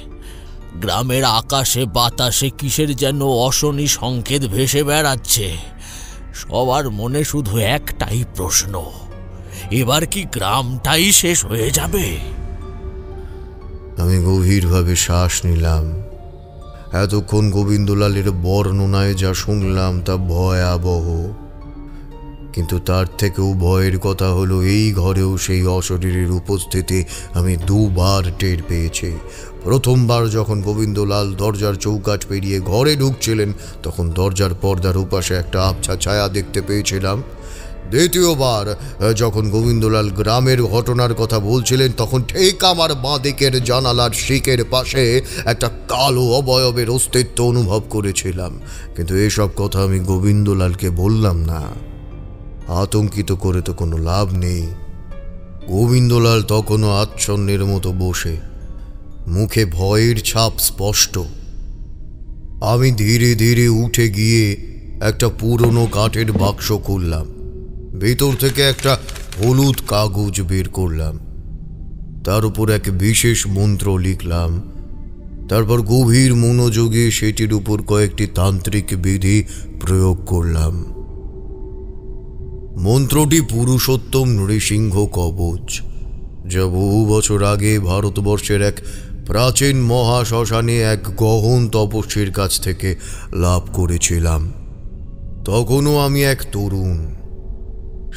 [SPEAKER 4] গ্রামের আকাশে বাতাসে কিসের যেন অশনি সংকেত ভেসে বেড়াচ্ছে। সবার মনে শুধু একটাই প্রশ্ন, এবার কি গ্রামটাই শেষ হয়ে যাবে?
[SPEAKER 1] আমি গভীরভাবে শ্বাস নিলাম। এতক্ষণ গোবিন্দলালের বর্ণনায় যা শুনলাম তা ভয়াবহ, কিন্তু তার থেকেও ভয়ের কথা হলো এই ঘরেও সেই অশরীরের উপস্থিতি আমি দুবার টের পেয়েছি। প্রথমবার যখন গোবিন্দলাল দরজার চৌকাঠ পেরিয়ে ঘরে ঢুকছিলেন তখন দরজার পর্দার উপাশে একটা আবছা ছায়া দেখতে পেয়েছিলাম। দ্বিতীয়বার যখন গোবিন্দলাল গ্রামের ঘটনার কথা বলছিলেন তখন ঠিক আমার বাঁ দিকের জানালার শিকের পাশে একটা কালো অবয়বের অস্তিত্ব অনুভব করেছিলাম। কিন্তু এসব কথা আমি গোবিন্দলালকে বললাম না। আতঙ্কিত করে তো কোনো লাভ নেই। গোবিন্দলাল তখনও আচ্ছন্নের মতো বসে, মুখে ভয়ের ছাপ স্পষ্ট। আমি ধীরে ধীরে উঠে গিয়ে একটা পুরনো কাঠের বাক্স খুললাম, ভেতর থেকে একটা হলুদ কাগজ বের করলাম, তার উপর এক বিশেষ মন্ত্র লিখলাম। তারপর গভীর মনোযোগে সেটির উপর কয়েকটি তান্ত্রিক বিধি প্রয়োগ করলাম। মন্ত্রটি পুরুষোত্তম নৃসিংহ কবচ, যা বহু বছর আগে ভারতবর্ষের এক প্রাচীন মহাশ্মশানে এক গহন তপস্বীর কাছ থেকে লাভ করেছিলাম। তখনও আমি এক তরুণ।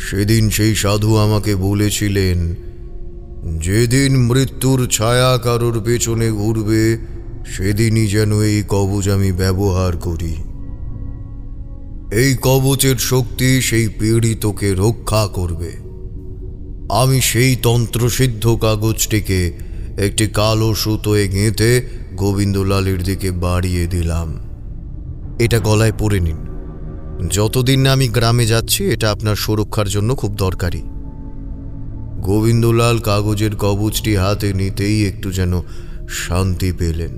[SPEAKER 1] সেদিন সেই সাধু আমাকে বলেছিলেন, যেদিন মৃত্যুর ছায়া কারোর পেছনে ঘুরবে সেদিনই যেন এই কবচ আমি ব্যবহার করি। এই কবচের শক্তি সেই পীড়িতকে রক্ষা করবে। আমি সেই তন্ত্রসিদ্ধ কাগজটিকে একটি কালো সুতোয় গেঁথে গোবিন্দলালের দিকে বাড়িয়ে দিলাম। এটা গলায় পরে নিন, যতদিন না আমি গ্রামে যাচ্ছি এটা আপনার সুরক্ষার জন্য খুব দরকারি। গোবিন্দলাল কাগজের কবচটি হাতে নিতেই একটু যেন শান্তি পেলেন,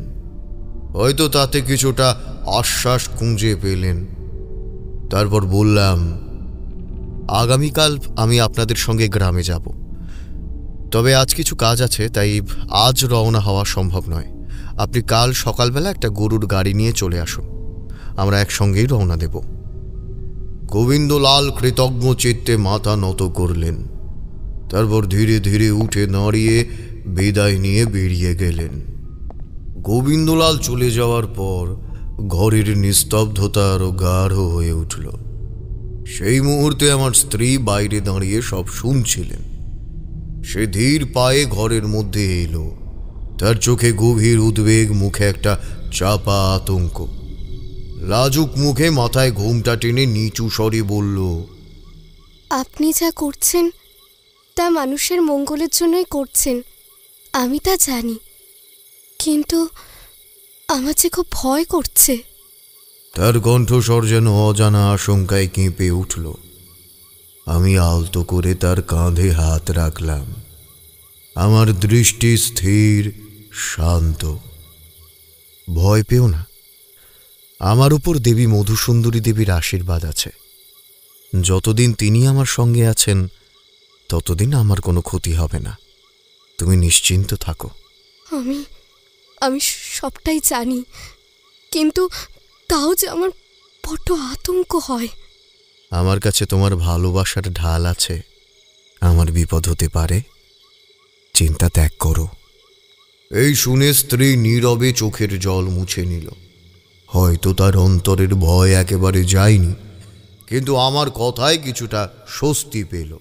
[SPEAKER 1] হয়তো তাতে কিছুটা আশ্বাস খুঁজে পেলেন। তারপর বললাম, আগামীকাল আমি আপনাদের সঙ্গে গ্রামে যাব, তবে আজ কিছু কাজ আছে, তাই আজ রওনা হওয়া সম্ভব নয়। আপনি কাল সকালবেলা একটা গরুর গাড়ি নিয়ে চলে আসুন, আমরা একসঙ্গেই রওনা দেব। গোবিন্দলাল কৃতজ্ঞ চিত্তে মাথা নত করলেন, তারপর ধীরে ধীরে উঠে দাঁড়িয়ে বিদায় নিয়ে বেরিয়ে গেলেন। গোবিন্দলাল চলে যাওয়ার পর ঘরের নিস্তব্ধতা আরো গাঢ় হয়ে উঠল। সেই মুহূর্তে আমার স্ত্রী বাইরে দাঁড়িয়ে সব শুনছিলেন। সে ধীর পায়ে ঘরের মধ্যে এলো, তার চোখে গভীর উদ্বেগ, মুখে একটা চাপা আতঙ্ক। লাজুক মুখে মাথায় ঘোমটা টেনে নিচু স্বরে বলল,
[SPEAKER 5] আপনি যা করছেন তা মানুষের মঙ্গলের জন্যই করছেন, আমি তা জানি, কিন্তু আমার যে খুব ভয় করছে।
[SPEAKER 1] তার কণ্ঠস্বর যেন অজানা আশঙ্কায় কেঁপে উঠল। আমি আলতো করে তার কাঁধে হাত রাখলাম। আমার দৃষ্টি স্থির, শান্ত। ভয় পেও না, আমার উপর দেবী মধুসুন্দরী দেবীর আশীর্বাদ আছে। যতদিন তিনি আমার সঙ্গে আছেন ততদিন আমার কোনো ক্ষতি হবে না, তুমি নিশ্চিন্ত থাকো।
[SPEAKER 5] আমি সবটাই জানি, কিন্তু তাও যে আমার বড্ড আতঙ্ক হয়।
[SPEAKER 1] আমার কাছে তোমার ভালোবাসার ঢাল আছে, আমার বিপদ হতে পারে, চিন্তা ত্যাগ করো। এই শুনে স্ত্রী নীরবে চোখের জল মুছে নিল। হয়তো তার অন্তরের ভয় একেবারে যায়নি, কিন্তু আমার কথায় কিছুটা স্বস্তি পেল।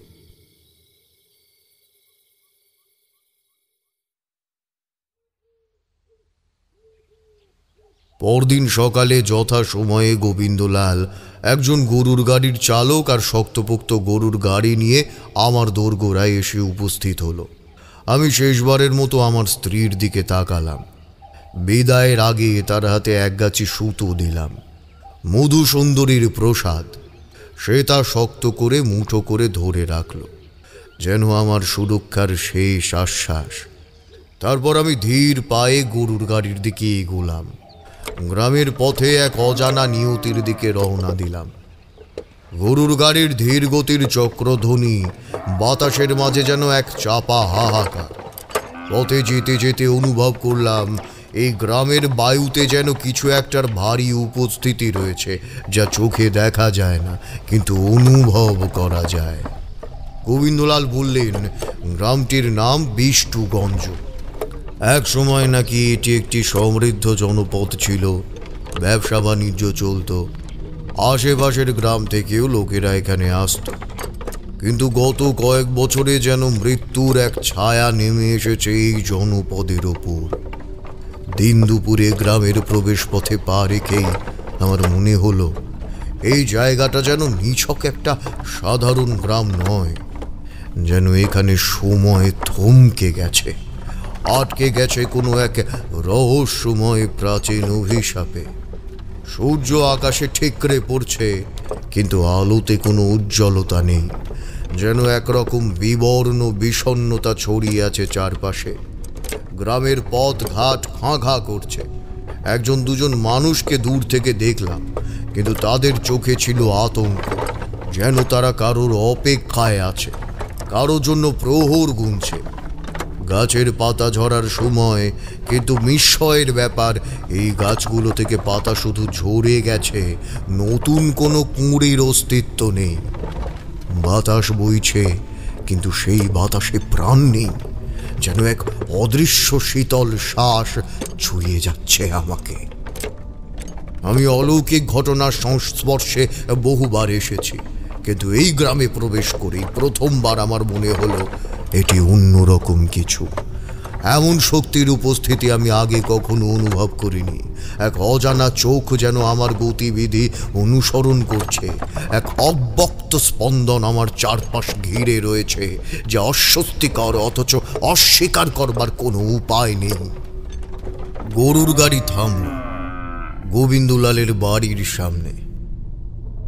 [SPEAKER 1] পরদিন সকালে যথা সময়ে গোবিন্দলাল একজন গরুর গাড়ির চালক আর শক্তপোক্ত গরুর গাড়ি নিয়ে আমার দোরগোড়ায় এসে উপস্থিত হলো। আমি শেষবারের মতো আমার স্ত্রীর দিকে তাকালাম। বিদায়ের আগে তার হাতে একগাছি সুতো দিলাম, মধুসুন্দরীর প্রসাদ। সে তা শক্ত করে মুঠো করে ধরে রাখল, যেন আমার সুরক্ষার শেষ আশ্বাস। তারপর আমি ধীর পায়ে গরুর গাড়ির দিকে এগোলাম। গ্রামের পথে এক অজানা নিয়তির দিকে রওনা দিলাম। গরুর গাড়ির ধীর গতির চক্রধ্বনি বাতাসের মাঝে যেন এক চাপা হাহাকার। পথে যেতে যেতে অনুভব করলাম এই গ্রামের বায়ুতে যেন কিছু একটার ভারী উপস্থিতি রয়েছে, যা চোখে দেখা যায় না কিন্তু অনুভব করা যায়। গোবিন্দলাল বললেন, গ্রামটির নাম বিষ্টুগঞ্জ। এক সময় নাকি এটি একটি সমৃদ্ধ জনপদ ছিল, ব্যবসা বাণিজ্য চলত, আশেপাশের গ্রাম থেকেও লোকেরা এখানে আসত। কিন্তু গত কয়েক বছরে যেন মৃত্যুর এক ছায়া নেমে এসেছে এই জনপদের ওপর। দিন দুপুরে গ্রামের প্রবেশ পথে পা রেখেই আমার মনে হলো এই জায়গাটা যেন নিছক একটা সাধারণ গ্রাম নয়, যেন এখানে সময় থমকে গেছে, আটকে গেছে কোনো এক রহস্যময় প্রাচীন অভিশাপে। সূর্য আকাশে ঠিকরে পড়ছে, কিন্তু আলোতে কোনো উজ্জ্বলতা নেই, যেন একরকম বিবর্ণ বিষণ্ণতা ছড়িয়ে আছে চারপাশে। গ্রামের পথ ঘাট খাঁ খাঁ করছে। একজন দুজন মানুষকে দূর থেকে দেখলাম, কিন্তু তাদের চোখে ছিল আতঙ্ক, যেন তারা কারোর অপেক্ষায় আছে, কারোর জন্য প্রহর গুনছে। গাছের পাতা ঝরার সময়, কিন্তু বিস্ময়ের ব্যাপার, এই গাছগুলো থেকে পাতা শুধু ঝরে গেছে, নতুন কোনো কুঁড়ির অস্তিত্ব নেই। বাতাস বইছে, কিন্তু সেই বাতাসে প্রাণ নেই, যেন এক অদৃশ্য শীতল শ্বাস ছুঁয়ে যাচ্ছে আমাকে। আমি অলৌকিক ঘটনার সংস্পর্শে বহুবার এসেছি, কিন্তু এই গ্রামে প্রবেশ করেই প্রথমবার আমার মনে হলো এটি অন্যরকম কিছু। এমন শক্তির উপস্থিতি আমি আগে কখনো অনুভব করিনি। এক অজানা চোখ যেন আমার গতিবিধি অনুসরণ করছে, এক অব্যক্ত স্পন্দন আমার চারপাশ ঘিরে রয়েছে, যে অস্বস্তিকর অথচ অস্বীকার করবার কোনো উপায় নেই। গরুর গাড়ি থামল গোবিন্দলালের বাড়ির সামনে।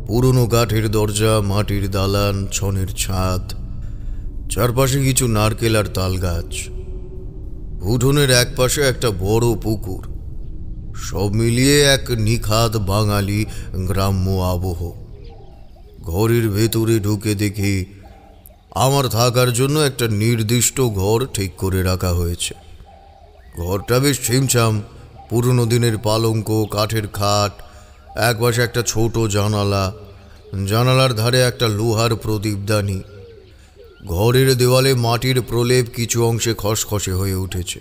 [SPEAKER 1] পুরনো কাঠের দরজা, মাটির দালান, ছনের ছাদ, চারপাশে কিছু নারকেল আর তাল গাছ। উঠোনের এক পাশে একটা বড় পুকুর। সব মিলিয়ে এক নিখাদ বাঙালি গ্রাম্য আবহ। ঘরের ভেতরে ঢুকে দেখি আমার থাকার জন্য একটা নির্দিষ্ট ঘর ঠিক করে রাখা হয়েছে। ঘরটা বেশ ছিমছাম, পুরনো দিনের পালঙ্ক, কাঠের খাট, একপাশে একটা ছোট জানালা, জানালার ধারে একটা লোহার প্রদীপদানি। ঘরের দেওয়ালে মাটির প্রলেপ কিছু অংশে খসখসে হয়ে উঠেছে।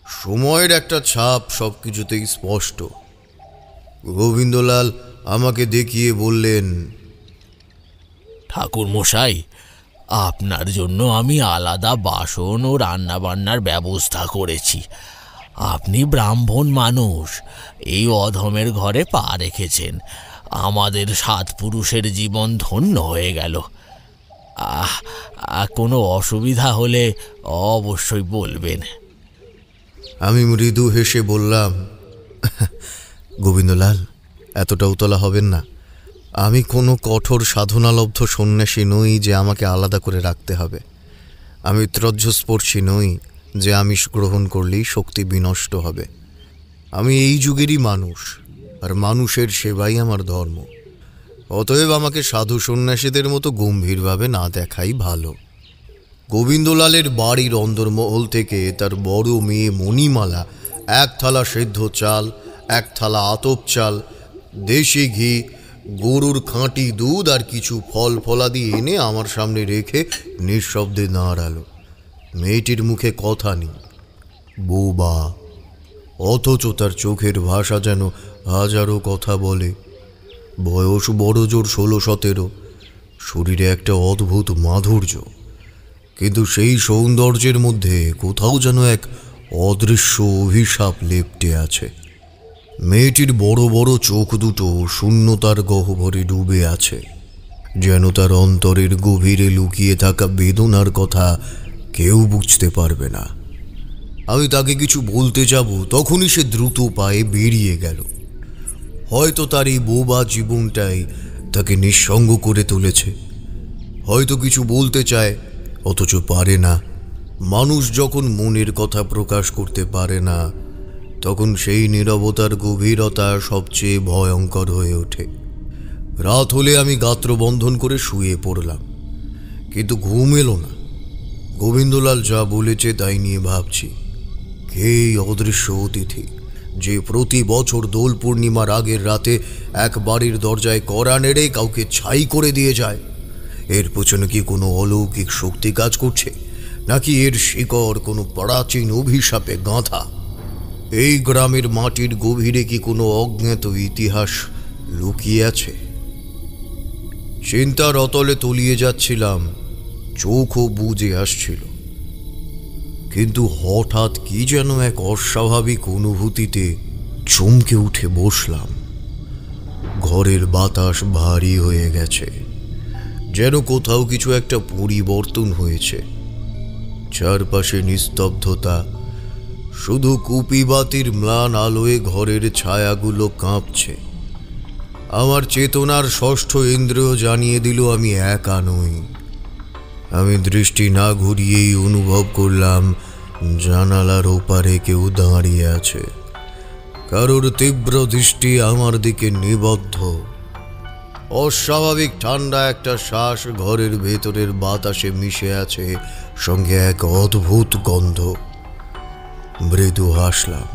[SPEAKER 1] সময়ের একটা ছাপ সব কিছুতেই স্পষ্ট। গোবিন্দলাল আমাকে দেখিয়ে বললেন,
[SPEAKER 4] ঠাকুর মশাই, আপনার জন্য আমি আলাদা বাসন ও রান্নাবান্নার ব্যবস্থা করেছি। আপনি ব্রাহ্মণ মানুষ, এই অধমের ঘরে পা রেখেছেন, আমাদের 7 পুরুষের জীবন ধন্য হয়ে গেল। কোনো অসুবিধা হলে অবশ্যই বলবেন।
[SPEAKER 1] আমি মৃদু হেসে বললাম, গোবিন্দলাল, এতটা উতলা হবেন না। আমি কোনো কঠোর সাধনালব্ধ সন্ন্যাসী নই যে আমাকে আলাদা করে রাখতে হবে। আমি ত্রজ্জস্পর্শী নই যে আমিষ গ্রহণ করলেই শক্তি বিনষ্ট হবে। আমি এই যুগেরই মানুষ, আর মানুষের সেবাই আমার ধর্ম। অতএব আমাকে সাধু সন্ন্যাসীদের মতো গম্ভীরভাবে না দেখাই ভালো। গোবিন্দলালের বাড়ির অন্দরমহল থেকে তার বড় মেয়ে মণিমালা 1 থালা সেদ্ধ চাল, 1 থালা আতপ চাল, দেশি ঘি, গরুর খাঁটি দুধ আর কিছু ফল ফলাদি এনে আমার সামনে রেখে নিঃশব্দে দাঁড়ালো। মেয়েটির মুখে কথা নেই, বোবা, অথচ তার চোখের ভাষা যেন হাজারো কথা বলে। বয়স বড় জোর 16-17, শরীরে একটা অদ্ভুত মাধুর্য, কিন্তু সেই সৌন্দর্যের মধ্যে কোথাও যেন এক অদৃশ্য অভিশাপ লেপ্টে আছে। মেয়েটির বড় বড় চোখ দুটো শূন্যতার গহ্বরে ডুবে আছে, যেন তার অন্তরের গভীরে লুকিয়ে থাকা বেদনার কথা কেউ বুঝতে পারবে না। আমি তাকে কিছু বলতে যাব, তখনই সে দ্রুত পায়ে বেরিয়ে গেল। হয়তো তার এই বোবা জীবনটাই তাকে নিঃসঙ্গ করে তুলেছে। হয়তো কিছু বলতে চায়, অথচ পারে না। মানুষ যখন মনের কথা প্রকাশ করতে পারে না, তখন সেই নীরবতার গভীরতা সবচেয়ে ভয়ঙ্কর হয়ে ওঠে। রাত হলে আমি গাত্রবন্ধন করে শুয়ে পড়লাম, কিন্তু ঘুম এলো না। গোবিন্দলাল যা বলেছে তাই নিয়ে ভাবছি। কে এই অদৃশ্য অতিথি যে প্রতি বছর দোল পূর্ণিমার আগের রাতে এক বাড়ির দরজায় কড়া নেড়ে কাউকে ছাই করে দিয়ে যায়? এর পেছনে কি কোনো অলৌকিক শক্তি কাজ করছে, নাকি এর শিকড় কোনো প্রাচীন অভিশাপে গাঁথা? এই গ্রামের মাটির গভীরে কি কোনো অজ্ঞাত ইতিহাস লুকিয়ে আছে? চিন্তার অতলে তলিয়ে যাচ্ছিলাম, চোখও বুজে আসছিল। কিন্তু হঠাৎ কি যেন এক অস্বাভাবিক অনুভূতিতে চমকে উঠে বসলাম। ঘরের বাতাস ভারী হয়ে গেছে, যেন কোথাও কিছু একটা পরিবর্তন হয়েছে। চারপাশে নিস্তব্ধতা, শুধু কুপিবাতির ম্লান আলোয় ঘরের ছায়াগুলো কাঁপছে। আমার চেতনার ষষ্ঠ ইন্দ্রিয় জানিয়ে দিল আমি একা নই। আমি দৃষ্টি না ঘুরিয়েই অনুভব করলাম জানালার ওপারে কেউ দাঁড়িয়ে আছে। কারোর তীব্র দৃষ্টি আমার দিকে নিবদ্ধ। অস্বাভাবিক ঠান্ডা একটা শ্বাস ঘরের ভেতরের বাতাসে মিশে আছে, সঙ্গে এক অদ্ভুত গন্ধ। মৃদু হাসলাম।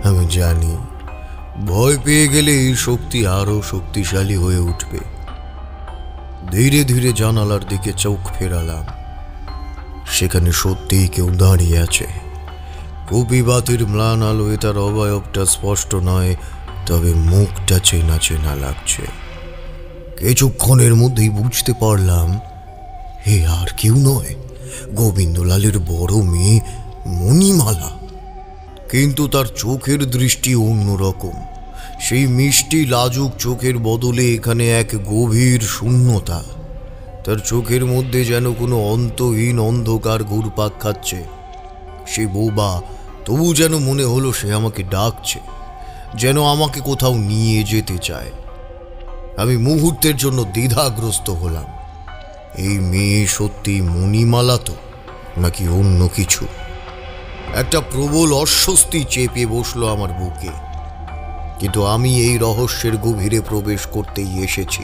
[SPEAKER 1] আমি জানি, ভয় পেয়ে গেলে এই শক্তি আরো শক্তিশালী হয়ে উঠবে। ধীরে ধীরে জানালার দিকে চোখ ফেরালাম। সেখানে সত্যিই কেউ দাঁড়িয়ে আছে। কুপিবাতির ম্লান আলোয় তার অবয়বটা স্পষ্ট নয়, তবে মুখটা চেনা চেনা লাগছে। কিছুক্ষণের মধ্যেই বুঝতে পারলাম হে আর কেউ নয়, গোবিন্দলালের বড় মেয়ে মণিমালা। কিন্তু তার চোখের দৃষ্টি অন্যরকম। সেই মিষ্টি লাজুক চোখের বদলে এখানে এক গভীর শূন্যতা। তার চোখের মধ্যে যেন কোনো অন্তহীন অন্ধকার ঘুরপাক খাচ্ছে। সে বোবা, তবু যেন মনে হলো সে আমাকে ডাকছে, যেন আমাকে কোথাও নিয়ে যেতে চায়। আমি মুহূর্তের জন্য দ্বিধাগ্রস্ত হলাম। এই মেয়ে সত্যি মণিমালা তো, নাকি অন্য কিছু? একটা প্রবল অস্বস্তি চেপে বসলো আমার বুকে। কিন্তু আমি এই রহস্যের গভীরে প্রবেশ করতেই এসেছি।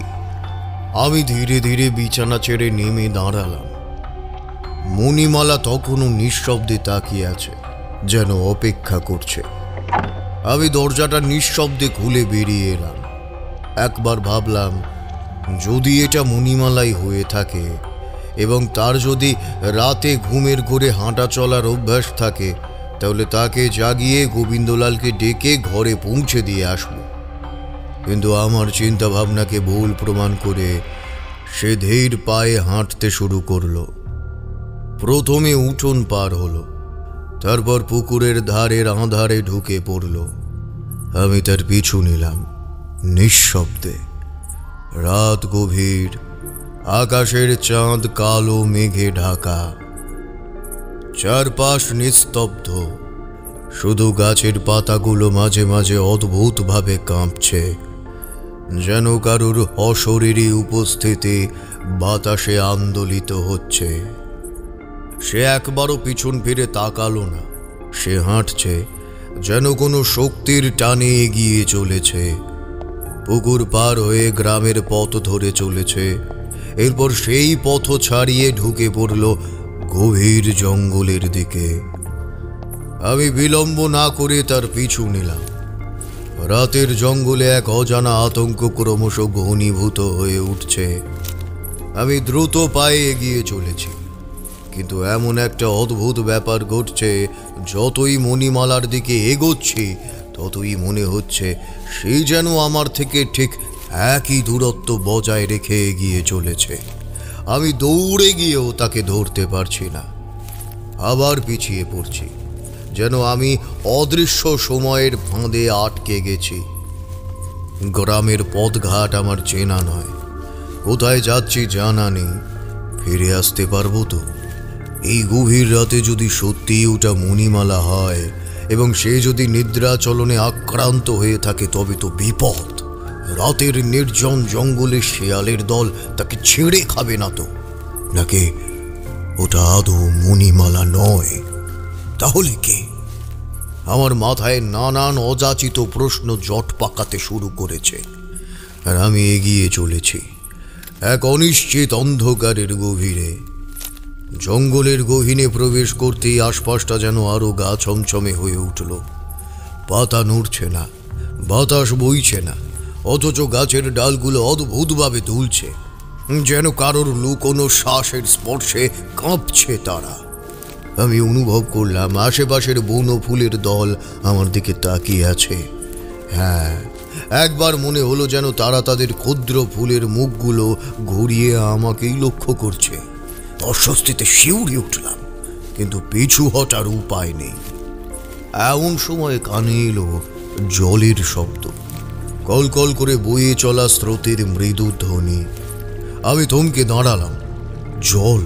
[SPEAKER 1] আমি ধীরে ধীরে বিছানা ছেড়ে নেমে দাঁড়ালাম। মণিমালা তখনও নিঃশব্দে তাকিয়ে আছে, যেন অপেক্ষা করছে। আমি দরজাটা নিঃশব্দে খুলে বেরিয়ে এলাম। একবার ভাবলাম, যদি এটা মণিমালাই হয়ে থাকে এবং তার যদি রাতে ঘুমের ঘোরে হাঁটা চলার অভ্যাস থাকে, তাহলে তাকে জাগিয়ে গোবিন্দলালকে ডেকে ঘরে পৌঁছে দিয়ে আসব। কিন্তু আমার চিন্তা ভাবনাকে ভুল প্রমাণ করে সে ধীর পায়ে হাঁটতে শুরু করলো। প্রথমে উঠোন পার হলো, তারপর পুকুরের ধারের আঁধারে ঢুকে পড়ল। আমি তার পিছু নিলাম নিঃশব্দে। রাত গভীর, আকাশের চাঁদ কালো মেঘে ঢাকা, চারপাশ নিস্তব্ধ। শুধু গাছের পাতাগুলো মাঝে মাঝে অদ্ভুতভাবে কাঁপছে, যেন কারুর অশরীরী উপস্থিতি বাতাসে আন্দোলিত হচ্ছে। সে একবারও পিছন ফিরে তাকালো না। সে হাঁটছে যেন কোনো শক্তির টানে এগিয়ে চলেছে। পুকুর পার হয়ে গ্রামের পথ ধরে চলেছে। এরপর সেই পথ ছাড়িয়ে ঢুকে পড়ল গভীর জঙ্গলের দিকে। আমি বিলম্ব না করে তার পিছু নিলাম। রাতের জঙ্গলে এক অজানা আতঙ্ক ক্রমশ ঘনীভূত হয়ে উঠছে। আমি দ্রুত পায়ে এগিয়ে চলেছি, কিন্তু এমন একটা অদ্ভুত ব্যাপার ঘটছে। যতই মণিমালার দিকে এগোচ্ছি, ততই মনে হচ্ছে সে যেন আমার থেকে ঠিক একই দূরত্ব বজায় রেখে এগিয়ে চলেছে। আমি দৌড়ে গিয়েও তাকে ধরতে পারছি না। আবার পিছিয়ে পড়ছি, যেন আমি অদৃশ্য সময়ের ফাঁদে আটকে গেছি। গ্রামের পথঘাট আমার চেনা নয়, কোথায় যাচ্ছি জানা নেই। ফিরে আসতে পারবো তো? এই গভীর রাতে যদি সত্যিই ওটা মণিমালা হয় এবং সে যদি নিদ্রাচলনে আক্রান্ত হয়ে থাকে, তবে তো বিপদ। রাতের নির্জন জঙ্গলে শেয়ালের দল তাকে ছেড়ে খাবে না তো? নাকি ওটা আদৌ মণিমালা নয়? তাহলে কে? আমার মাথায় নানান অযাচিত প্রশ্ন জট পাকাতে শুরু করেছে, আর আমি এগিয়ে চলেছি এক অনিশ্চিত অন্ধকারের গভীরে। জঙ্গলের গহীনে প্রবেশ করতেই আশপাশটা যেন আরো গা ছমছমে হয়ে উঠল। পাতা নড়ছে না, বাতাস বইছে না, অথচ গাছের ডালগুলো অদ্ভুতভাবে দুলছে, যেন কারোর লুকোনো শ্বাসের স্পর্শে কাঁপছে তারা। আমি অনুভব করলাম আশেপাশের বন ফুলের দল আমার দিকে তাকিয়ে আছে। হ্যাঁ, একবার মনে হলো যেন তারা তাদের ক্ষুদ্র ফুলের মুখগুলো ঘুরিয়ে আমাকেই লক্ষ্য করছে। অস্বস্তিতে শিউরে উঠলাম, কিন্তু পিছু হটার উপায় নেই। এমন সময় কানে এলো জলের শব্দ, কলকল করে বয়ে চলা স্রোতের মৃদু ধ্বনি। আমি থমকে দাঁড়ালাম। জল?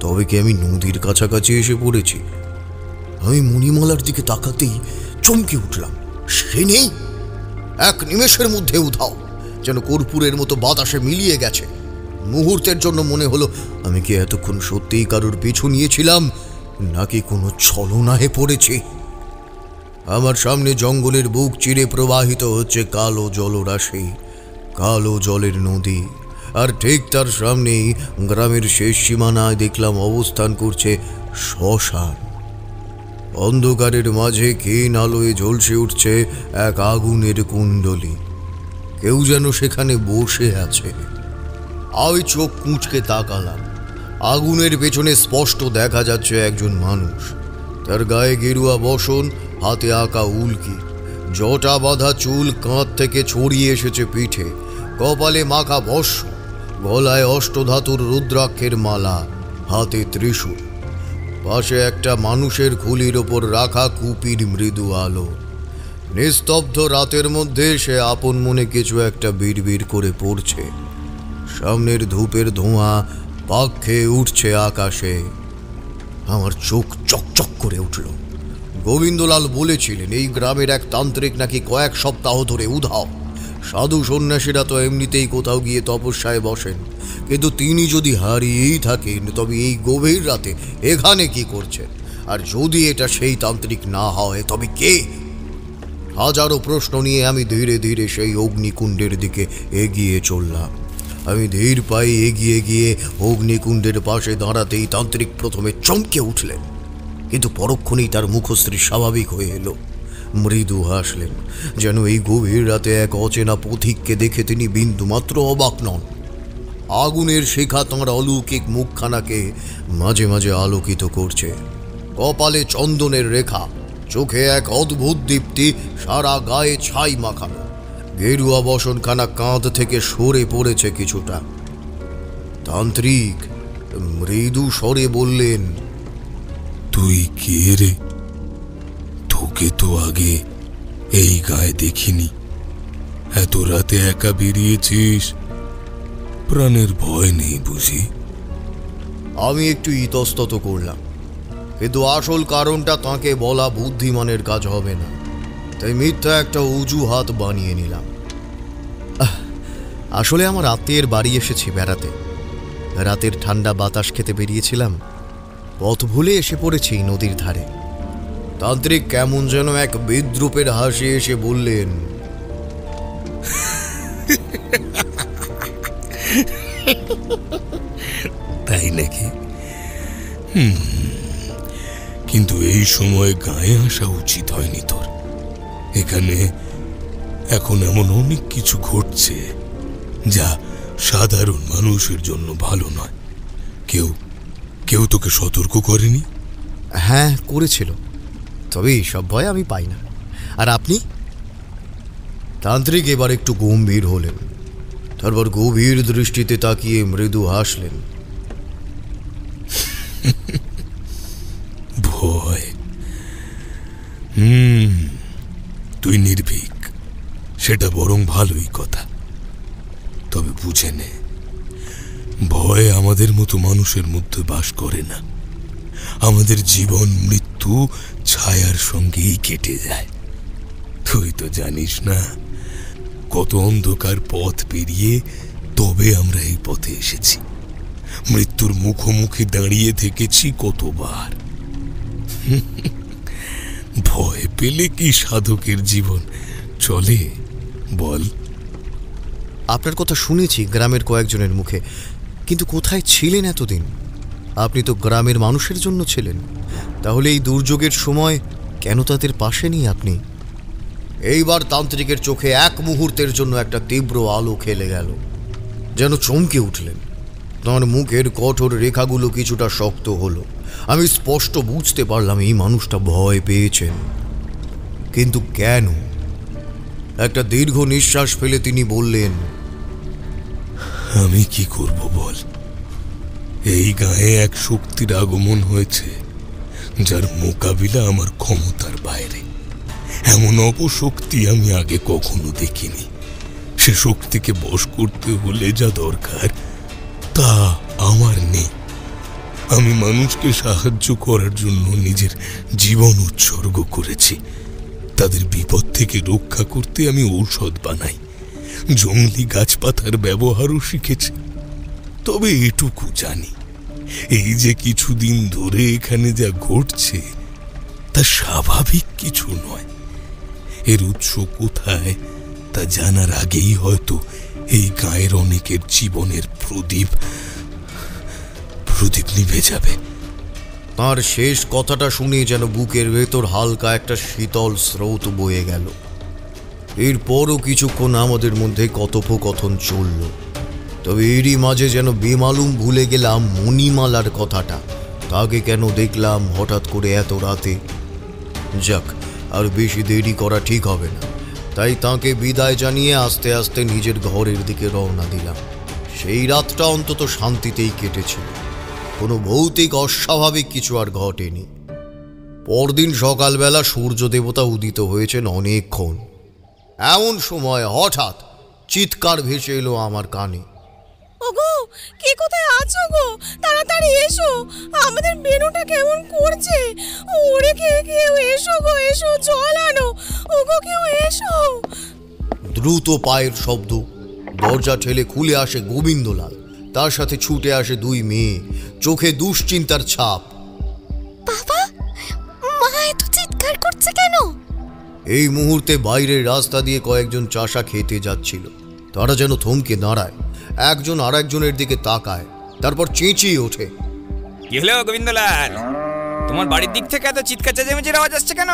[SPEAKER 1] তবে কি আমি নদীর কাছাকাছি এসে পড়েছি? আমি মণিমালার দিকে তাকাতেই চমকে উঠলাম। সে নেই। এক নিমেষের মধ্যে উধাও, যেন কর্পূরের মতো বাতাসে মিলিয়ে গেছে। মুহূর্তের জন্য মনে হলো আমি কি এতক্ষণ সত্যিই কারোর পিছু নিয়েছিলাম, নাকি কোনো ছলনায় পড়েছি। আমার সামনে জঙ্গলের বুক চিরে প্রবাহিত হচ্ছে কালো জলরাশি, কালো জলের নদী। আর ঠিক তার সামনেই গ্রামের শেষ সীমানায় দেখলাম অবস্থান করছে শ্মশান। অন্ধকারের মাঝে ক্ষীণ আলোয় ঝলসে উঠছে এক আগুনের কুণ্ডলী। কেউ যেন সেখানে বসে আছে। আমি চোখ কুঁচকে তাকালাম। আগুনের পেছনে স্পষ্ট দেখা যাচ্ছে একজন মানুষ। তার গায়ে গেরুয়া বসন, হাতে আঁকা উল্কি, জটা বাঁধা চুল কাঁধ থেকে ছড়িয়ে এসেছে পিঠে, কপালে মাখা ভস্ম, গলায় অষ্টধাতুর রুদ্রাক্ষের মালা, হাতে ত্রিশূল। পাশে একটা মানুষের খুলির ওপর রাখা কুপির মৃদু আলো। নিস্তব্ধ রাতের মধ্যে সে আপন মনে কিছু একটা বিড়বিড় করে পড়ছে। সামনের ধূপের ধোঁয়া পাক খেয়ে উঠছে আকাশে। আমার চোখ চকচক করে উঠল। গোবিন্দলাল বলেছিলেন এই গ্রামের এক তান্ত্রিক নাকি কয়েক সপ্তাহ ধরে উধাও। সাধু সন্ন্যাসীরা তো এমনিতেই কোথাও গিয়ে তপস্যায় বসেন, কিন্তু তিনি যদি হারিয়েই থাকেন তবে এই গভীর রাতে এখানে কি করছেন? আর যদি এটা সেই তান্ত্রিক না হয় তবে কে? হাজারো প্রশ্ন নিয়ে আমি ধীরে ধীরে সেই অগ্নিকুণ্ডের দিকে এগিয়ে চললাম। আমি ধীর পায়ে এগিয়ে গিয়ে অগ্নিকুণ্ডের পাশে দাঁড়াতেই তান্ত্রিক প্রথমে চমকে উঠলেন, কিন্তু পরক্ষণেই তার মুখশ্রী স্বাভাবিক হয়ে এলো। মৃদু হাসলেন, যেন এই গভীর রাতে এক অচেনা পথিককে দেখে তিনি বিন্দুমাত্র অবাক নন। আগুনের শিখা তাঁর অলৌকিক মুখখানাকে মাঝে মাঝে আলোকিত করছে। কপালে চন্দনের রেখা, চোখে এক অদ্ভুত দীপ্তি, সারা গায়ে ছাই মাখানো। গেরুয়া বসনখানা কাঁধ থেকে সরে পড়েছে কিছুটা। তান্ত্রিক মৃদু স্বরে বললেন,
[SPEAKER 6] তুই কে রে? তোকে তো আগে এই গায়ে দেখিনি। এত রাতে একা বেরিয়েছিস, প্রাণের ভয় নেই বুঝি?
[SPEAKER 1] আমি একটু ইতস্তত করলাম, কিন্তু আসল কারণটা তাকে বলা বুদ্ধিমানের কাজ হবে না, তাই মিথ্যা একটা অজুহাত বানিয়ে নিলাম। আসলে আমার আত্মীয়ের বাড়ি এসেছি বেড়াতে। রাতের ঠান্ডা বাতাস খেতে বেরিয়েছিলাম, পথ ভুলে এসে পড়েছি নদীর ধারে। তান্ত্রিক কেমন যেন এক বিদ্রুপের হাসি এসে বললেন,
[SPEAKER 6] তাই নাকি? কিন্তু এই সময় গায়ে আসা উচিত হয়নি তোর। এখানে এখন এমন অনেক কিছু ঘটছে যা সাধারণ মানুষের জন্য ভালো নয়। কেউ তোকে সতর্ক করেনি?
[SPEAKER 1] হ্যাঁ, করেছিল, তবে এইসব ভয় আমি পাই না। আর আপনি? তান্ত্রিক এবার একটু গম্ভীর হলেন, তারপর গভীর দৃষ্টিতে তাকিয়ে মৃদু হাসলেন।
[SPEAKER 6] ভয়? তুই নির্ভীক, সেটা বরং ভালোই কথা। তবে বুঝে নে, ভয় আমাদের মতো মানুষের মধ্যে বাস করে না। আমাদের জীবন মৃত্যু ছায়ার সঙ্গেই কেটে যায়। তুই তো জানিস না কত অন্ধকার পথ পেরিয়ে তবে আমরা এই পথে এসেছি। মৃত্যুর মুখোমুখি দাঁড়িয়ে থেকেছি কতবার। ভয় পেলে কি সাধকের জীবন চলে বল?
[SPEAKER 1] আপনার কথা শুনেছি গ্রামের কয়েকজনের মুখে, কিন্তু কোথায় ছিলেন এতদিন? আপনি তো গ্রামের মানুষের জন্য ছিলেন, তাহলে এই দুর্যোগের সময় কেন তাদের পাশে নেই আপনি? এইবার তান্ত্রিকের চোখে এক মুহূর্তের জন্য একটা তীব্র আলো খেলে গেল, যেন চমকে উঠলেন। তাঁর মুখের কঠোর রেখাগুলো কিছুটা শক্ত হলো। আমি স্পষ্ট বুঝতে পারলাম এই মানুষটা ভয় পেয়েছেন। কিন্তু কেন? একটা দীর্ঘ নিঃশ্বাস ফেলে তিনি বললেন,
[SPEAKER 6] আমি কি করব বল? এই গায়ে এক শক্তির আগমন হয়েছে যার মোকাবিলা আমার ক্ষমতার বাইরে। এমন অপশক্তি আমি আগে কখনো দেখিনি। সে শক্তিকে বশ করতে হলে যা দরকার তা আমার নেই। আমি মানুষকে সাহায্য করার জন্য নিজের জীবন উৎসর্গ করেছি। তাদের বিপদ থেকে রক্ষা করতে আমি ঔষধ বানাই, জংলি গাছপাতার ব্যবহারও শিখেছি। তবে এটুকু জানি, এই যে কিছুদিন ধরে এখানে যা ঘটছে তা স্বাভাবিক কিছু নয়। এর উৎস কোথায় তা জানার আগেই হয়তো এই গায়ের অনেকের জীবনের প্রদীপ নিভে যাবে।
[SPEAKER 1] তার শেষ কথাটা শুনে যেন বুকের ভেতর হালকা একটা শীতল স্রোত বয়ে গেল। এরপরও কিছুক্ষণ আমাদের মধ্যে কথোপকথন চলল। তবে এরই মাঝে যেন বেমালুম ভুলে গেলাম মণিমালার কথাটা। তাকে কেন দেখলাম হঠাৎ করে এত রাতে? যাক, আর বেশি দেরি করা ঠিক হবে না। তাই তাকে বিদায় জানিয়ে আস্তে আস্তে নিজের ঘরের দিকে রওনা দিলাম। সেই রাতটা অন্তত শান্তিতেই কেটেছিল। কোনো ভৌতিক অস্বাভাবিক কিছু আর ঘটেনি। পরদিন সকালবেলা সূর্য দেবতা উদিত হয়েছেন অনেকক্ষণ। এমন সময় হঠাৎ চিৎকার ভেসে এলো আমার কানে।
[SPEAKER 7] ওগো, কে কোথায় আছো গো? তাড়াতাড়ি এসো, আমাদের বেনুটা কেমন করছে। ওরে কেউ এসো গো, এসো, জল আনো। ওগো, কেউ এসো।
[SPEAKER 1] দ্রুত পায়ের শব্দ। দরজা ঠেলে খুলে আসে গোবিন্দলাল। তার সাথে ছুটে আসে দুই মেয়ে, চোখে দুশ্চিন্তার ছাপ।
[SPEAKER 5] বাবা, মা এত চিৎকার করছে কেন?
[SPEAKER 1] এই মুহূর্তে বাইরের রাস্তা দিয়ে কয়েকজন চাষা খেতে যাচ্ছিল। তারা যেন থমকে দাঁড়ায়, একজন আর একজনের দিকে তাকায়, তারপর চেঁচিয়ে ওঠে।
[SPEAKER 2] কি হলো গোবিন্দলাল, তোমার বাড়ির দিক থেকে এত চিৎকার চেঁচামেচির আওয়াজ আসছে কেন?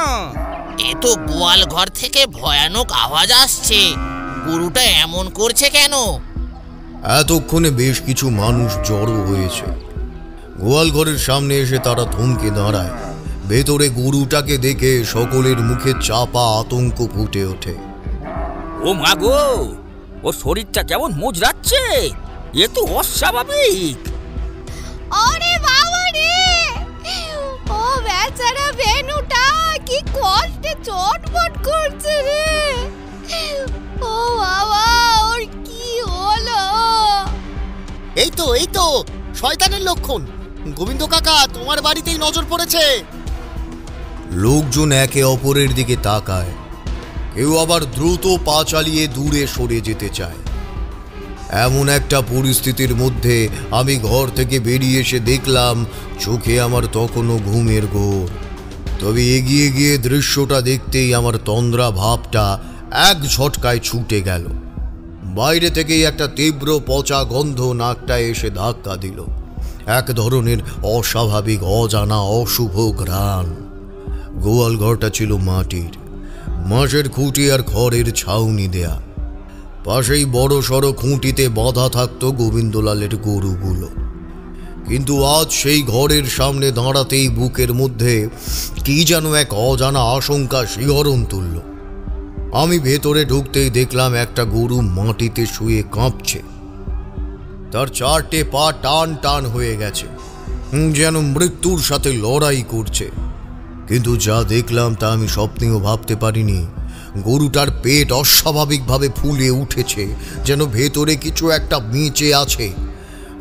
[SPEAKER 4] এ তো গোয়াল ঘর থেকে ভয়ানক আওয়াজ আসছে। গরুটা এমন করছে কেন?
[SPEAKER 1] এতক্ষণে বেশ কিছু মানুষ জড়ো হয়েছে। গোয়াল ঘরের সামনে এসে তারা থমকে দাঁড়ায়। ভেতরে গরুটাকে দেখে সকলের মুখে চাপা আতঙ্ক ফুটে ওঠে।
[SPEAKER 8] ও মা গো, ও শরীরটা কেমন মোজরাচ্ছে, এ তো অস্বাভাবিক।
[SPEAKER 5] আরে বাবা রে, ও বেচারা বেনুটা কি কষ্টে চটপট করছে রে। ও বাবা, ওর কি হলো?
[SPEAKER 9] এই তো শয়তানের লক্ষণ। গোবিন্দ কাকা, তোমার বাড়িতেই নজর পড়েছে।
[SPEAKER 1] লোকজন একে অপরের দিকে তাকায়। কেউ আবার দ্রুত পা চালিয়ে দূরে সরে যেতে চায়। এমন একটা পরিস্থিতির মধ্যে আমি ঘর থেকে বেরিয়ে এসে দেখলাম চোখে আমার তখনও ঘুমের ঘোর। তবে এগিয়ে গিয়ে দৃশ্যটা দেখতেই আমার তন্দ্রা ভাবটা এক ঝটকায় ছুটে গেল। বাইরে থেকেই একটা তীব্র পচা গন্ধ নাকটা এসে ধাক্কা দিল। এক ধরনের অস্বাভাবিক, অজানা, অশুভ ঘ্রাণ। গোয়াল ঘরটা ছিল মাটির, বাঁশের খুঁটি আর খড়ের ছাউনি দেয়া। পাশেই বড় সড়ো খুঁটিতে বাঁধা থাকতো গোবিন্দলালের গরুগুলো। কিন্তু আজ সেই ঘরের সামনে দাঁড়াতেই বুকের মধ্যে কি যেন এক অজানা আশঙ্কা শিহরণ তুলল। আমি ভেতরে ঢুকতেই দেখলাম একটা গরু মাটিতে শুয়ে কাঁপছে। তার চারটে পা টান টান হয়ে গেছে, যেন মৃত্যুর সাথে লড়াই করছে। কিন্তু যা দেখলাম তা আমি স্বপ্নেও ভাবতে পারিনি। গরুটার পেট অস্বাভাবিকভাবে ফুলে উঠেছে, যেন ভেতরে কিছু একটা বেঁচে আছে।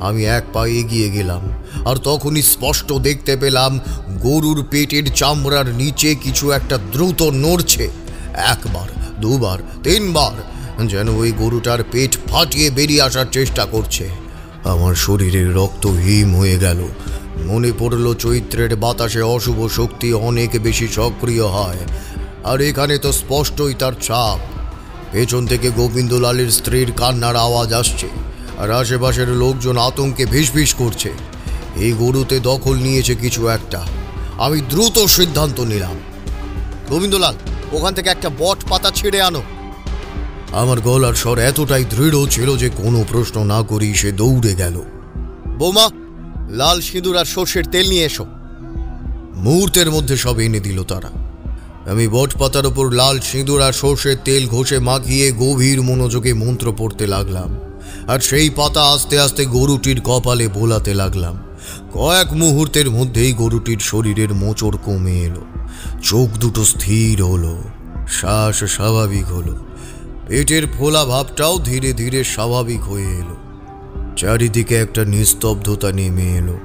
[SPEAKER 1] আমি এক পা এগিয়ে গেলাম, আর তখনই স্পষ্ট দেখতে পেলাম গরুর পেটের চামড়ার নিচে কিছু একটা দ্রুত নড়ছে। একবার, দুবার, তিনবার, যেন ওই গরুটার পেট ফাটিয়ে বেরিয়ে আসার চেষ্টা করছে। আমার শরীরের রক্ত হিম হয়ে গেল। মনে পড়ল চৈত্রের বাতাসে অশুভ শক্তি অনেক বেশি সক্রিয় হয়, আর এখানে তো স্পষ্টই তার ছাপ। পেছন থেকে গোবিন্দলালের স্ত্রীর কান্নার আওয়াজ আসছে, আর আশেপাশের লোকজন আতঙ্কে ভিসভিস করছে। এই গরুতে দখল নিয়েছে কিছু একটা। আমি দ্রুত সিদ্ধান্ত নিলাম, গোবিন্দলাল, ওখান থেকে একটা বট পাতা ছিঁড়ে আনো। আমার গলার স্বর এতটাই দৃঢ় ছিল যে কোনো প্রশ্ন না করেই সে দৌড়ে গেল। বৌমা, লাল সিঁদুর আর সর্ষের তেল নিয়ে এসো। মুহূর্তের মধ্যে সব এনে দিল তারা। আমি বটপাতার ওপর লাল সিঁদুর আর সর্ষের তেল ঘষে মাখিয়ে গভীর মনোযোগে মন্ত্র পড়তে লাগলাম, আর সেই পাতা আস্তে আস্তে গরুটির কপালে বোলাতে লাগলাম। কয়েক মুহূর্তের মধ্যেই গরুটির শরীরের মোচড় কমে এলো, চোখ দুটো স্থির হলো, শ্বাস স্বাভাবিক হলো, পেটের ফোলা ভাবটাও ধীরে ধীরে স্বাভাবিক হয়ে এলো। চারিদিকে একটা নিস্তব্ধতা নেমে এলো।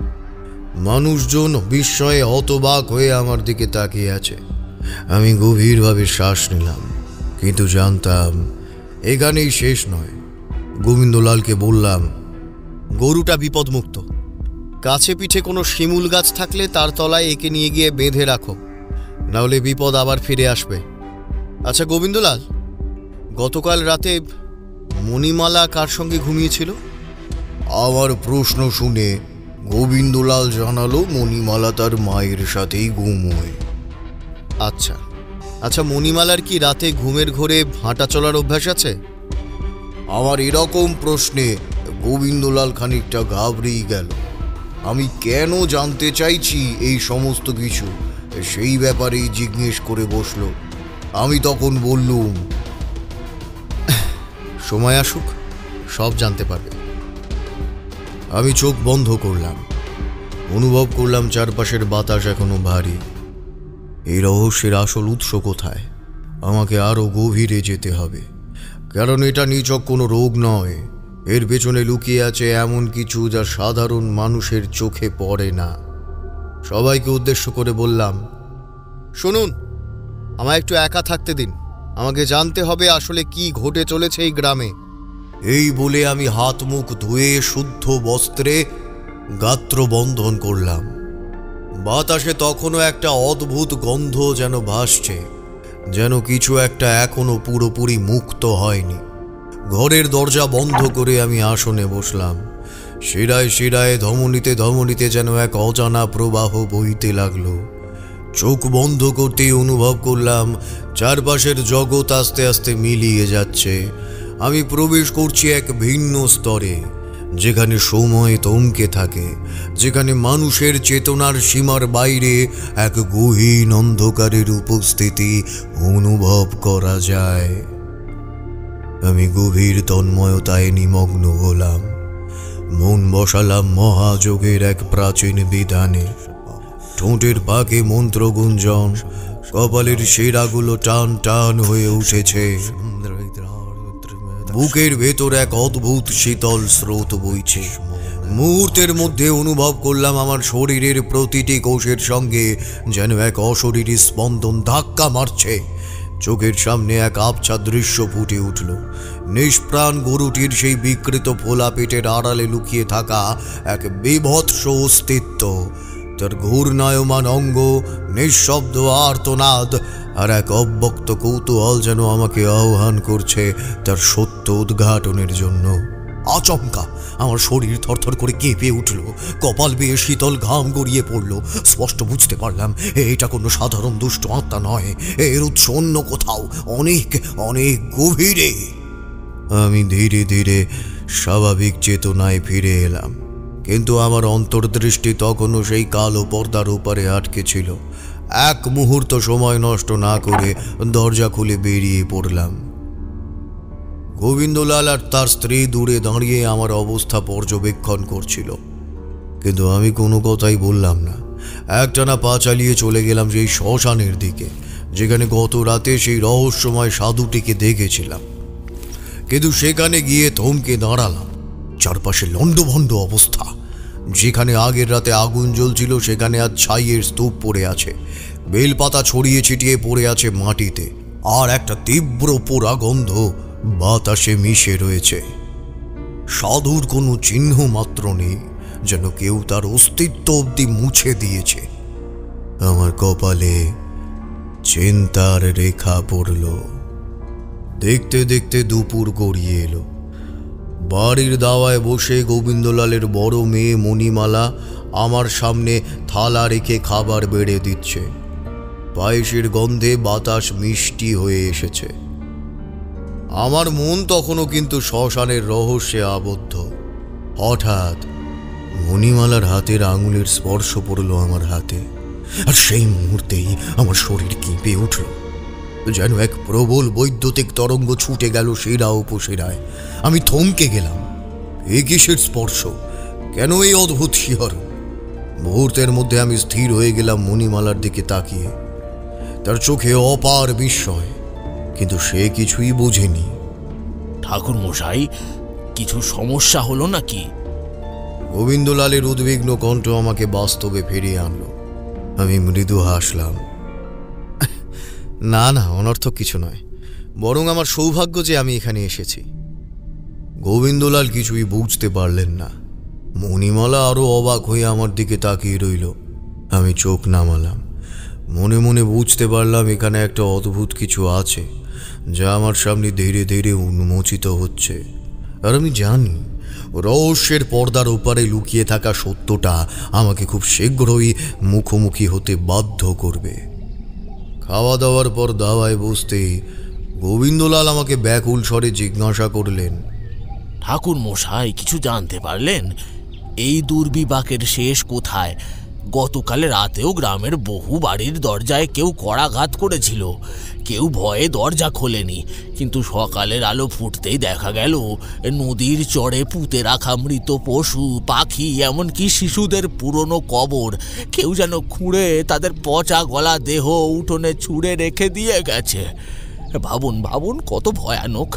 [SPEAKER 1] মানুষজন বিস্ময়ে হতবাক হয়ে আমার দিকে তাকিয়ে আছে। আমি গভীরভাবে শ্বাস নিলাম, কিন্তু জানতাম এখানেই শেষ নয়। গোবিন্দলালকে বললাম, গরুটা বিপদমুক্ত। কাছে পিঠে কোনো শিমুল গাছ থাকলে তার তলায় একে নিয়ে গিয়ে বেঁধে রাখো, নাহলে বিপদ আবার ফিরে আসবে। আচ্ছা গোবিন্দলাল, গতকাল রাতে মণিমালা কার সঙ্গে ঘুমিয়েছিল? আমার প্রশ্ন শুনে গোবিন্দলাল জানালো, মণিমালা তার মায়ের সাথেই ঘুমোয়। আচ্ছা আচ্ছা, মণিমালার কি রাতে ঘুমের ঘোরে হাঁটা চলার অভ্যাস আছে? আমার এরকম প্রশ্নে গোবিন্দলাল খানিকটা ঘাবড়েই গেল। আমি কেন জানতে চাইছি এই সমস্ত কিছু সেই ব্যাপারেই জিজ্ঞেস করে বসলো। আমি তখন বললুম, সময় আসুক, সব জানতে পারবে। আমি চোখ বন্ধ করলাম, অনুভব করলাম চারপাশের বাতাস এখনো ভারী। এই রহস্যের আসল উৎস কোথায়? আমাকে আরো গভীরে যেতে হবে, কারণ এটা নিছক কোনো রোগ নয়। এর পেছনে লুকিয়ে আছে এমন কিছু যা সাধারণ মানুষের চোখে পড়ে না। সবাইকে উদ্দেশ্য করে বললাম, শুনুন, আমায় একটু একা থাকতে দিন। আমাকে জানতে হবে আসলে কি ঘটে চলেছে এই গ্রামে। এই বলে আমি হাত মুখ ধুয়ে শুদ্ধ বস্ত্রে গাত্র বন্ধন করলাম। বাতাসে তখনও একটা অদ্ভুত গন্ধ যেন ভাসছে, যেন কিছু একটা এখনো পুরোপুরি মুক্ত হয়নি। ঘরের দরজা বন্ধ করে আমি আসনে বসলাম। শিরায় শিরায় ধমনীতে ধমনীতে যেন এক অজানা প্রবাহ বইতে লাগলো। চোখ বন্ধ করতেই অনুভব করলাম চারপাশের জগৎ আস্তে আস্তে মিলিয়ে যাচ্ছে। আমি প্রবেশ করছি এক ভিন্ন স্তরে, যেখানে সময় থমকে থাকে, যেখানে মানুষের চেতনার সীমার বাইরে এক গহীন অন্ধকারের উপস্থিতি অনুভব করা যায়। আমি গভীর তন্ময়তায় নিমগ্ন হলাম। মন বসালাম মহাযোগের এক প্রাচীন বিধানে। ঠোঁটের পাকে মন্ত্র গুঞ্জন, কপালের শিরাগুলো টান টান হয়ে উঠেছে। বুকের ভেতর এক অদ্ভুত শীতল স্রোত বইছে। মুহূর্তের মধ্যে অনুভব করলাম আমার শরীরের প্রতিটি কোষের সঙ্গে যেন এক অশরীরী স্পন্দন ধাক্কা মারছে। চোখের সামনে এক আবছা দৃশ্য ফুটে উঠল। নিষ্প্রাণ গরুটির সেই বিকৃত ফোলা পেটের আড়ালে লুকিয়ে থাকা এক বিভৎস অস্তিত্ব, তার ঘূর্ণায়মান অঙ্গ, নিঃশব্দ আর্তনাদ আর এক অব্যক্ত কৌতূহল যেন আমাকে আহ্বান করছে তার সত্য উদ্ঘাটনের জন্য। আচমকা আমার শরীর থরথর করে কেঁপে উঠল, কপাল বেয়ে শীতল ঘাম গড়িয়ে পড়ল। স্পষ্ট বুঝতে পারলাম এটা কোনো সাধারণ দুষ্ট আত্মা নয়, এর উৎস অন্য কোথাও, অনেক অনেক গভীরে। আমি ধীরে ধীরে স্বাভাবিক চেতনায় ফিরে এলাম, কিন্তু আমার অন্তর্দৃষ্টি তখনও সেই কালো পর্দার উপরে আটকে ছিল। এক মুহূর্ত সময় নষ্ট না করে দরজা খুলে বেরিয়ে পড়লাম। গোবিন্দলাল আর তার স্ত্রী দূরে দাঁড়িয়ে আমার অবস্থা পর্যবেক্ষণ করছিল, কিন্তু আমি কোনো কথাই বললাম না। একটানা পা চালিয়ে চলে গেলাম সেই শ্মশানের দিকে, যেখানে গত রাতে সেই রহস্যময় সাধুটিকে দেখেছিলাম। কিন্তু সেখানে গিয়ে থমকে দাঁড়ালাম। চারপাশে লণ্ডভণ্ড অবস্থা। যেখানে আগের রাতে আগুন জ্বলছিল সেখানে আজ ছাইয়ের স্তূপ পড়ে আছে, বেলপাতা ছড়িয়ে ছিটিয়ে পড়ে আছে মাটিতে, আর একটা তীব্র পোড়া গন্ধ বাতাসে মিশে রয়েছে। সাধুর কোনো চিহ্ন মাত্র নেই, যেন কেউ তার অস্তিত্ব অবধি মুছে দিয়েছে। আমার কপালে চিন্তার রেখা পড়ল। দেখতে দেখতে দুপুর গড়িয়ে এলো। বাড়ির দাওয়ায় বসে গোবিন্দলালের বড় মেয়ে মণিমালা আমার সামনে থালা রেখে খাবার বেড়ে দিচ্ছে। পায়েসের গন্ধে বাতাস মিষ্টি হয়ে এসেছে। আমার মন তখনও কিন্তু শ্মশানের রহস্যে আবদ্ধ। হঠাৎ মণিমালার হাতের আঙুলের স্পর্শ পড়ল আমার হাতে, আর সেই মুহূর্তেই আমার শরীর কেঁপে উঠল, যেন এক প্রবল বৈদ্যুতিক তরঙ্গ ছুটে গেল শিরা উপশিরায়। আমি থমকে গেলাম। এ কিসের স্পর্শ? কেন এই অদ্ভুত শিহরণ? মুহূর্তের মধ্যে আমি স্থির হয়ে গেলাম মণিমালার দিকে তাকিয়ে। তার চোখে অপার বিস্ময়, কিন্তু সে কিছুই বোঝেনি।
[SPEAKER 4] ঠাকুর মশাই, কিছু সমস্যা হলো নাকি?
[SPEAKER 1] গোবিন্দলালের উদ্বিগ্ন কণ্ঠ আমাকে বাস্তবে ফিরিয়ে আনলো। আমি মৃদু হাসলাম। না না, অনর্থক কিছু নয়, বরং আমার সৌভাগ্য যে আমি এখানে এসেছি। গোবিন্দলাল কিছুই বুঝতে পারলেন না। মণিমালা আরো অবাক হয়ে আমার দিকে তাকিয়ে রইল। আমি চোখ নামালাম। মনে মনে বুঝতে পারলাম এখানে একটা অদ্ভুত কিছু আছে, যা আমার সামনে ধীরে ধীরে উন্মোচিত হচ্ছে। আর আমি জানি রহস্যের পর্দার ওপারে লুকিয়ে থাকা সত্যটা আমাকে খুব শীঘ্রই মুখোমুখি হতে বাধ্য করবে। খাওয়া দাওয়ার পর দাওয়ায় বসতেই গোবিন্দলাল আমাকে ব্যাকুল স্বরে জিজ্ঞাসা করলেন,
[SPEAKER 4] ঠাকুর মশাই, কিছু জানতে পারলেন? এই দুর্বিপাকের শেষ কোথায়? গতকাল রাতেও গ্রামের বহু বাড়ির দরজায় কেউ করাঘাত করেছিল। কেউ ভয়ে দরজা খোলেনি, কিন্তু সকালের আলো ফুটতেই দেখা গেল নদীর চরে পুঁতে রাখা মৃত পশু, পাখি, এমনকি শিশুদের পুরনো কবর কেউ যেন খুঁড়ে তাদের পচা গলা দেহ উঠোনে ছুঁড়ে রেখে দিয়ে গেছে। ভাবুন ভাবুন, কত ভয়ানক।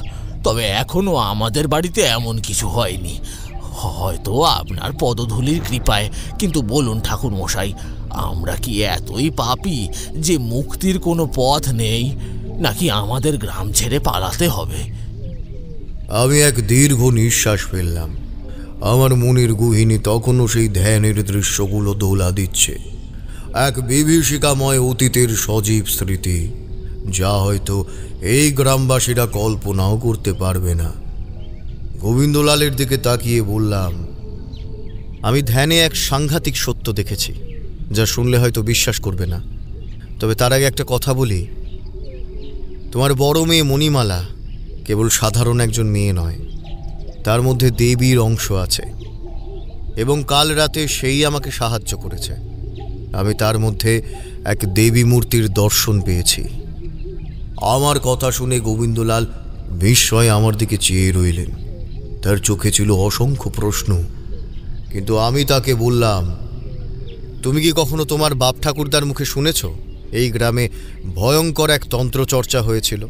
[SPEAKER 4] তবে এখনো আমাদের বাড়িতে এমন কিছু হয়নি, হয়তো আপনার পদধূলির কৃপায়। কিন্তু বলুন ঠাকুর মশাই, আমরা কি এতই পাপী যে মুক্তির কোনো পথ নেই, নাকি আমাদের গ্রাম ছেড়ে পালাতে হবে?
[SPEAKER 1] আমি এক দীর্ঘ নিঃশ্বাস ফেললাম। আমার মনের গহীনে তখনও সেই ধ্যানের দৃশ্যগুলো দোলা দিচ্ছে, এক বিভীষিকাময় অতীতের সজীব স্মৃতি, যা হয়তো এই গ্রামবাসীরা কল্পনাও করতে পারবে না। গোবিন্দলালের দিকে তাকিয়ে বললাম, আমি ধ্যানে এক সাংঘাতিক সত্য দেখেছি, যা শুনলে হয়তো বিশ্বাস করবে না। তবে তার আগে একটা কথা বলি। তোমার বড় মেয়ে মণিমালা কেবল সাধারণ একজন মেয়ে নয়, তার মধ্যে দেবীর অংশ আছে, এবং কাল রাতে সেই আমাকে সাহায্য করেছে। আমি তার মধ্যে এক দেবী মূর্তির দর্শন পেয়েছি। আমার কথা শুনে গোবিন্দলাল বিস্ময়ে আমার দিকে চেয়ে রইলেন। তার চোখে ছিল অসংখ্য প্রশ্ন, কিন্তু আমি তাকে বললাম, তুমি কি কখনো তোমার বাপ ঠাকুরদার মুখে শুনেছ এই গ্রামে ভয়ঙ্কর এক তন্ত্র চর্চা হয়েছিল?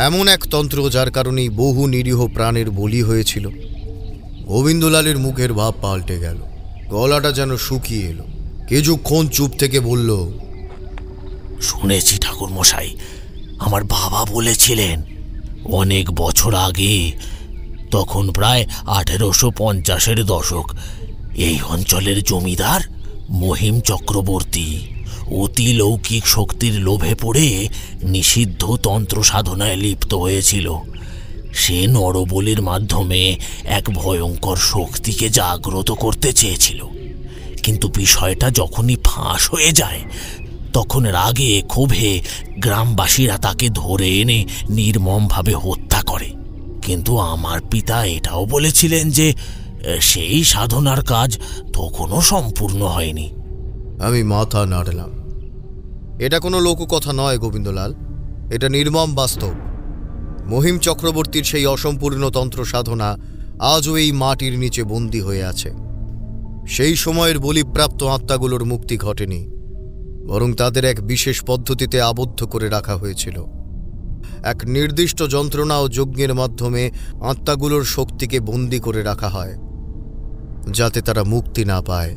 [SPEAKER 1] এমন এক তন্ত্র যার কারণেই বহু নিরীহ প্রাণের বলি হয়েছিল। গোবিন্দলালের মুখের ভাব পাল্টে গেল, গলাটা যেন শুকিয়ে এলো। কিছুক্ষণ চুপ থেকে বলল,
[SPEAKER 4] শুনেছি ঠাকুর মশাই, আমার বাবা বলেছিলেন অনেক বছর আগে, তখন প্রায় 1850-এর দশক, এই অঞ্চলের জমিদার মহিম চক্রবর্তী অতি লৌকিক শক্তির লোভে পড়ে নিষিদ্ধ তন্ত্র সাধনায় লিপ্ত হয়েছিল। সে নরবলির মাধ্যমে এক ভয়ঙ্কর শক্তিকে জাগ্রত করতে চেয়েছিল, কিন্তু বিষয়টা যখনই ফাঁস হয়ে যায়, তখন রাগে ক্ষোভে গ্রামবাসীরা তাকে ধরে এনে নির্মমভাবে হত্যা করে। কিন্তু আমার পিতা এটাও বলেছিলেন যে সেই সাধনার কাজ তখনও সম্পূর্ণ হয়নি।
[SPEAKER 1] আমি মাথা নাড়লাম। এটা কোনো লোককথা নয় গোবিন্দলাল, এটা নির্মম বাস্তব। মহিম চক্রবর্তীর সেই অসম্পূর্ণ তন্ত্র সাধনা আজও এই মাটির নিচে বন্দী হয়ে আছে। সেই সময়ের বলিপ্রাপ্ত আত্মাগুলোর মুক্তি ঘটেনি, বরং তাদের এক বিশেষ পদ্ধতিতে আবদ্ধ করে রাখা হয়েছিল। এক নির্দিষ্ট যন্ত্রণা ও যজ্ঞের মাধ্যমে আত্মাগুলোর শক্তিকে বন্দী করে রাখা হয়, যাতে তারা মুক্তি না পায়,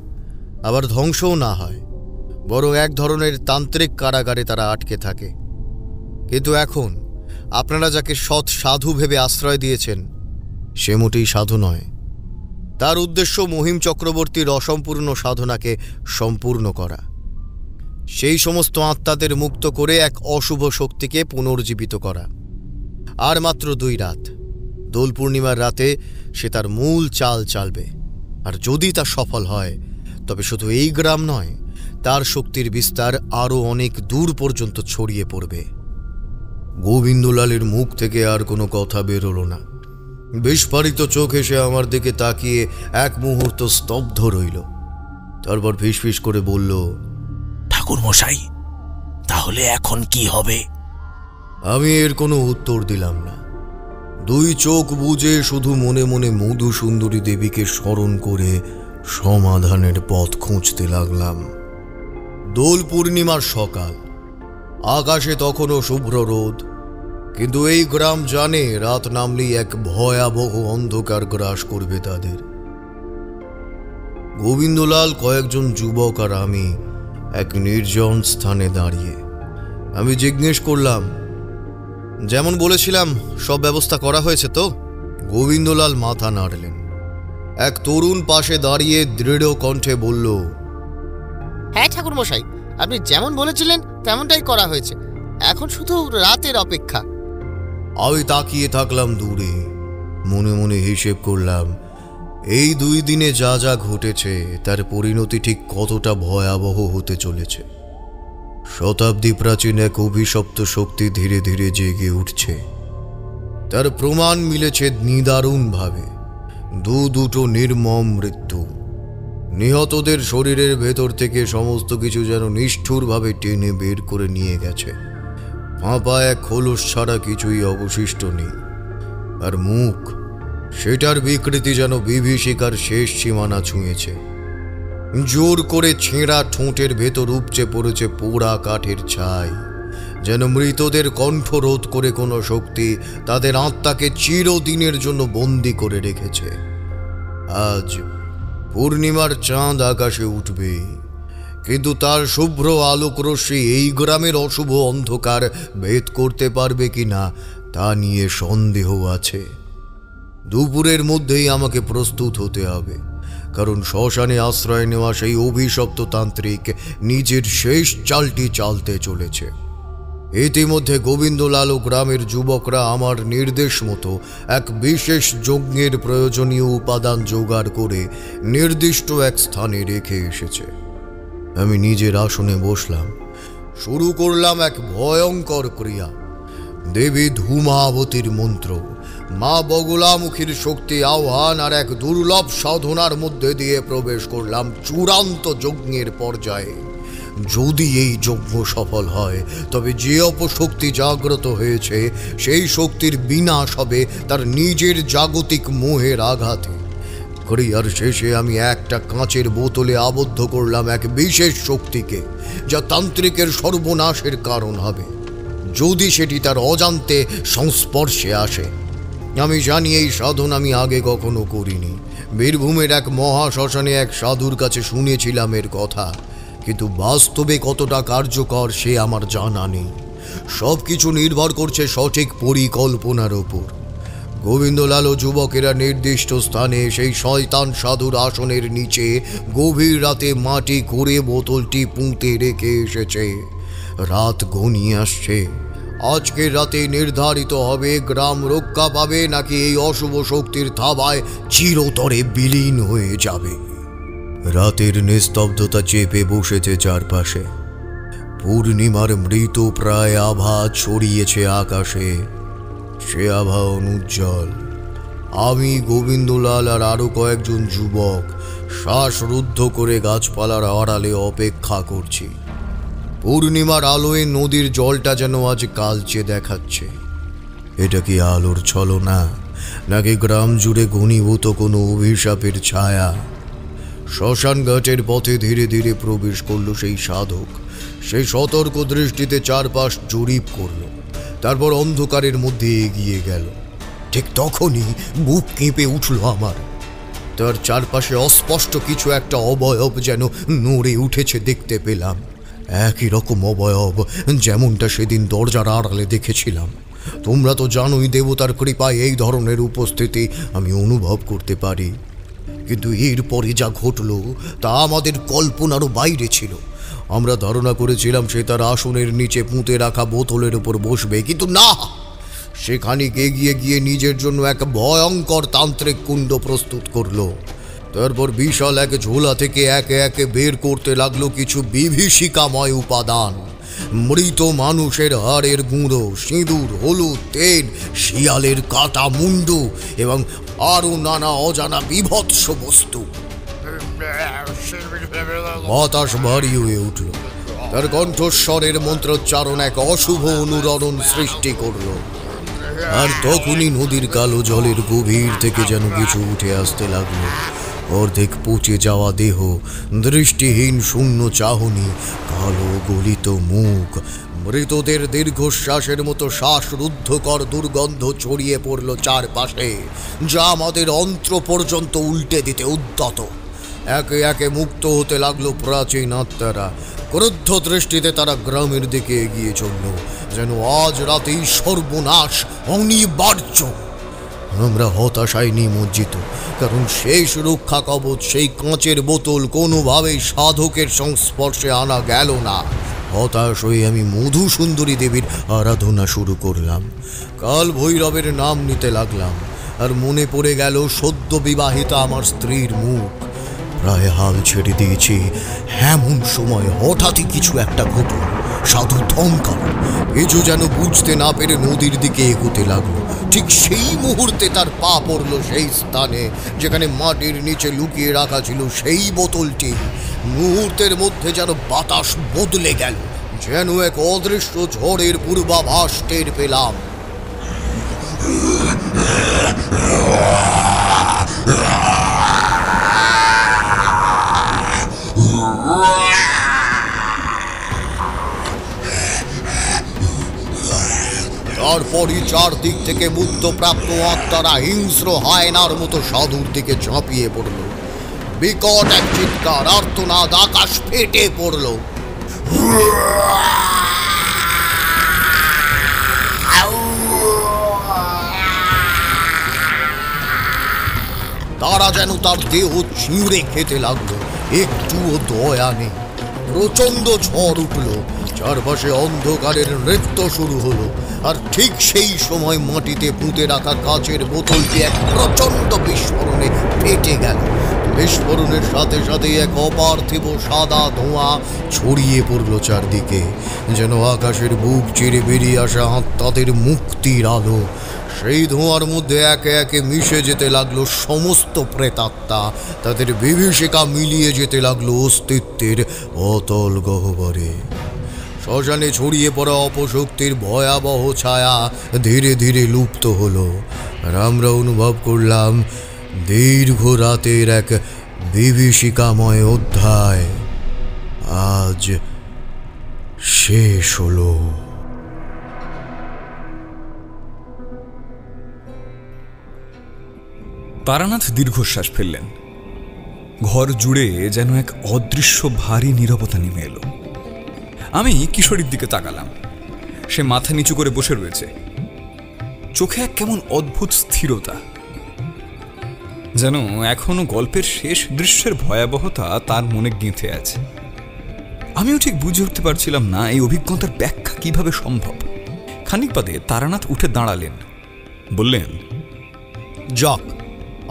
[SPEAKER 1] আবার ধ্বংসও না হয়, বরং এক ধরনের তান্ত্রিক কারাগারে তারা আটকে থাকে। কিন্তু এখন আপনারা যাকে সৎ সাধু ভেবে আশ্রয় দিয়েছেন, সে মোটেই সাধু নয়। তার উদ্দেশ্য মহিম চক্রবর্তীর অসম্পূর্ণ সাধনাকে সম্পূর্ণ করা, সেই সমস্ত আত্মাদের মুক্ত করে এক অশুভ শক্তিকে পুনর্জীবিত করা। আর মাত্র 2 রাত, দোল পূর্ণিমার রাতে সে তার মূল চাল চালবে। আর যদি তা সফল হয়, তবে শুধু এই গ্রাম নয়, তার শক্তির বিস্তার আরও অনেক দূর পর্যন্ত ছড়িয়ে পড়বে। গোবিন্দলালের মুখ থেকে আর কোনো কথা বেরোল না। বিস্ফারিত চোখে সে আমার দিকে তাকিয়ে এক মুহূর্ত স্তব্ধ রইল। তারপর ফিসফিস করে বলল,
[SPEAKER 4] ঠাকুর মশাই, তাহলে এখন কি হবে?
[SPEAKER 1] আমি এর কোনো উত্তর দিলাম না। দুই চোখ বুজে শুধু মনে মনে মধুসুন্দরী দেবীকে স্মরণ করে সমাধানের পথ খুঁজতে লাগলাম। দোল পূর্ণিমার সকাল, আকাশে তখনও শুভ্র রোদ, কিন্তু এই গ্রাম জানে রাত নামলেই এক ভয়াবহ অন্ধকার গ্রাস করবে তাদের। গোবিন্দলাল, কয়েকজন যুবক আর আমি এক নির্জন স্থানে দাঁড়িয়ে। আমি জিজ্ঞেস করলাম, যেমন বলেছিলাম সব ব্যবস্থা করা হয়েছে তো? গোবিন্দলাল মাথা নাড়লেন। এক তরুণ পাশে দাঁড়িয়ে দৃঢ় কণ্ঠে বলল,
[SPEAKER 9] হ্যাঁ ঠাকুর মশাই, আপনি যেমন বলেছিলেন তেমনটাই করা হয়েছে, এখন শুধু রাতের অপেক্ষা।
[SPEAKER 1] আমি তাকিয়ে থাকলাম দূরে, মনে মনে হিসেব করলাম এই 2 দিনে যা যা ঘটেছে তার পরিণতি ঠিক কতটা ভয়াবহ হতে চলেছে। শতাব্দী প্রাচীন এক অভিশপ্ত শক্তি ধীরে ধীরে জেগে উঠছে। তার প্রমাণ মিলেছে নিদারুণভাবে। দুটো নির্মম মৃত্যু। নিহতদের শরীরের ভেতর থেকে সমস্ত কিছু যেন নিষ্ঠুরভাবে টেনে বের করে নিয়ে গেছে। ফাঁপা এক খোলস ছাড়া কিছুই অবশিষ্ট নেই। আর মুখ, সেটার বিকৃতি যেন বিভীষিকার শেষ সীমানা ছুঁয়েছে। জোর করে ছেঁড়া ঠোঁটের ভেতর উপচে পড়েছে পোড়া কাঠের ছাই, যেন মৃতদের কণ্ঠ রোধ করে কোনো শক্তি তাদের আত্মাকে চিরদিনের জন্য বন্দি করে রেখেছে। আজ পূর্ণিমার চাঁদ আকাশে উঠবে, কিন্তু তার শুভ্র আলোকরশ্মি এই গ্রামের অশুভ অন্ধকার ভেদ করতে পারবে কিনা তা নিয়ে সন্দেহ আছে। দুপুরের মধ্যেই আমাকে প্রস্তুত হতে হবে, কারণ শ্মশানে আশ্রয় নেওয়া সেই অভিশপ্ত তান্ত্রিক নিজের শেষ চালটি চালতে চলেছে। ইতিমধ্যে গোবিন্দলাল ও গ্রামের যুবকরা আমার নির্দেশ মতো এক বিশেষ যজ্ঞের প্রয়োজনীয় উপাদান জোগাড় করে নির্দিষ্ট এক স্থানে রেখে এসেছে। আমি নিজের আসনে বসলাম। শুরু করলাম এক ভয়ঙ্কর ক্রিয়া। দেবী ধূমাবতীর মন্ত্র, মা বগলামুখীর শক্তি আহ্বান আর এক দুর্লভ সাধনার মধ্যে দিয়ে প্রবেশ করলাম চূড়ান্ত যজ্ঞের পর্যায়ে। যদি এই যজ্ঞ সফল হয়, তবে যে অপশক্তি জাগ্রত হয়েছে সেই শক্তির বিনাশ হবে তার নিজের জাগতিক মোহের আঘাতে। ক্রিয়ার শেষে আমি একটা কাঁচের বোতলে আবদ্ধ করলাম এক বিশেষ শক্তিকে, যা তান্ত্রিকের সর্বনাশের কারণ হবে যদি সেটি তার অজান্তে সংস্পর্শে আসে। আমি জানি এই সাধন আমি আগে কখনো করিনি। বীরভূমের এক মহাশ্মশানে এক সাধুর কাছে শুনেছিলাম এর কথা, কিন্তু বাস্তবে কতটা কার্যকর সে আমার জানা নেই। সব কিছু নির্ভর করছে সঠিক পরিকল্পনার ওপর। গোবিন্দলাল ও যুবকেরা নির্দিষ্ট স্থানে সেই শয়তান সাধুর আসনের নিচে গভীর রাতে মাটি করে বোতলটি পুঁতে রেখে এসেছে। রাত ঘনিয়ে আসছে। আজকের রাতে নির্ধারিত হবে গ্রাম রক্ষা পাবে নাকি এই অশুভ শক্তির থাবায় চিরতরে বিলীন হয়ে যাবে। রাতের নিস্তব্ধতা চেপে বসেছে চারপাশে। পূর্ণিমার মৃত প্রায় আভা ছড়িয়েছে আকাশে। সে আভা অনুজ্জ্বল। আমি, গোবিন্দলাল আর আরো কয়েকজন যুবক শ্বাসরুদ্ধ করে গাছপালার আড়ালে অপেক্ষা করছি। পূর্ণিমার আলোয় নদীর জলটা যেন আজ কালচে দেখাচ্ছে। এটা কি আলোর ছলনা, নাকি গ্রাম জুড়ে ঘনীভূত কোনো অভিশাপের ছায়া? শ্মশান ঘাটের পথে ধীরে ধীরে প্রবেশ করল সেই সাধক। সেই সতর্ক দৃষ্টিতে চারপাশ জরিপ করল, তারপর অন্ধকারের মধ্যে এগিয়ে গেল। ঠিক তখনই বুক কেঁপে উঠল আমার। তার চারপাশে অস্পষ্ট কিছু একটা অবয়ব যেন নড়ে উঠেছে দেখতে পেলাম। একই রকম অবয়ব যেমনটা সেদিন দরজার আড়ালে দেখেছিলাম। তোমরা তো জানোই, দেবতার কৃপায় এই ধরনের উপস্থিতি আমি অনুভব করতে পারি। কিন্তু এরপরে যা ঘটল তা আমাদের কল্পনারও বাইরে ছিল। আমরা ধারণা করেছিলাম সে তার আসনের নিচে পুঁতে রাখা বোতলের উপর বসবে, কিন্তু না, সেখানে এগিয়ে গিয়ে নিজের জন্য এক ভয়ঙ্কর তান্ত্রিক কুণ্ড প্রস্তুত করলো। তারপর বিশাল এক ঝোলা থেকে একে একে বের করতে লাগলো কিছু বিভীষিকাময় উপাদান। মৃত মানুষের হাড়ের গুঁড়ো, সিঁদুর, হলুদ, তেল, শিয়ালের কাটা মুন্ডু এবং আরো নানা অজানা বিভৎস বস্তু। বাতাস ভারী হয়ে উঠল, তার কণ্ঠস্বরের মন্ত্রোচ্চারণ এক অশুভ অনুরণন সৃষ্টি করল। আর তখনই নদীর কালো জলের গভীর থেকে যেন কিছু উঠে আসতে লাগলো। অর্ধেক পচে যাওয়া দেহ, দৃষ্টিহীন শূন্য চাহনি, কালো গলিত মুখ, মৃতদের দীর্ঘশ্বাসের মতো শ্বাসরুদ্ধকর দুর্গন্ধ ছড়িয়ে পড়ল চারপাশে, যা আমাদের অন্ত্র পর্যন্ত উল্টে দিতে উদ্যত। একে একে মুক্ত হতে লাগলো প্রাচীন আত্মারা। ক্রুদ্ধ দৃষ্টিতে তারা গ্রামের দিকে এগিয়ে চলল, যেন আজ রাতেই সর্বনাশ অনিবার্য। আমরা হতাশায় নিমজ্জিত, কারণ শেষ রক্ষা কবচ, সেই কাঁচের বোতল, কোনোভাবেই সাধকের সংস্পর্শে আনা গেল না। হতাশ হয়ে আমি মধুসুন্দরী দেবীর আরাধনা শুরু করলাম। কাল ভৈরবের নাম নিতে লাগলাম, আর মনে পড়ে গেল সদ্য বিবাহিতা আমার স্ত্রীর মুখ। প্রায় হাল ছেড়ে দিয়েছি এমন সময় হঠাৎই কিছু একটা ঘটল। সাধু থমকাল, কিছু যেন বুঝতে না পেরে নদীর দিকে এগোতে লাগলো। ঠিক সেই মুহূর্তে তার পা পড়ল সেই স্থানে যেখানে মাটির নিচে লুকিয়ে রাখা ছিল সেই বোতলটি। মুহূর্তের মধ্যে যেন বাতাস বদলে গেল, যেন এক অদৃশ্য ঝড়ের পূর্বাভাস টের পেলাম। তারপরই চারদিক থেকে মুক্তপ্রাপ্ত আত্মারা হিংস্র হায়নার মতো সাধুর দিকে ঝাঁপিয়ে পড়ল। বিকট এক চিৎকার, আর্তনাদ, আকাশ ফেটে পড়ল। তারা যেন তার দেহ ছিঁড়ে খেতে লাগলো, একটুও দয়া নেই। প্রচন্ড ঝড় উঠল, চারপাশে অন্ধকারের নৃত্য শুরু হলো। আর ঠিক সেই সময় মাটিতে পুঁতে রাখা কাচের বোতলটি এক প্রচন্ড বিস্ফোরণে ফেটে গেল। বিস্ফোরণের সাথে সাথে এক অপার্থিব সাদা ধোঁয়া ছড়িয়ে পড়ল চারদিকে, যেন আকাশের বুক চিরে বেরিয়ে আসা আত্মাদের মুক্তির আলো। সেই ধোঁয়ার মধ্যে একে একে মিশে যেতে লাগলো সমস্ত প্রেতাত্মা, তাদের বিভীষিকা মিলিয়ে যেতে লাগলো অস্তিত্বের অতল গহ্বরে। শ্মশানে ছড়িয়ে পড়া অপশক্তির ভয়াবহ ছায়া ধীরে ধীরে লুপ্ত হলো, আর আমরা অনুভব করলাম দীর্ঘ রাতের এক বিভীষিকাময় অধ্যায় আজ শেষ হলো।
[SPEAKER 2] তারানাথ দীর্ঘশ্বাস ফেললেন। ঘর জুড়ে যেন এক অদৃশ্য ভারী নীরবতা নেমে এলো। আমি কিশোরীর দিকে তাকালাম। সে মাথা নিচু করে বসে রয়েছে, চোখে এক কেমন অদ্ভুত স্থিরতা, যেন এখনো গল্পের শেষ দৃশ্যের ভয়াবহতা তার মনে গেঁথে আছে। আমিও ঠিক বুঝে উঠতে পারছিলাম না এই অভিজ্ঞতার ব্যাখ্যা কিভাবে সম্ভব। খানিক বাদে তারানাথ উঠে দাঁড়ালেন, বললেন,
[SPEAKER 1] যাক,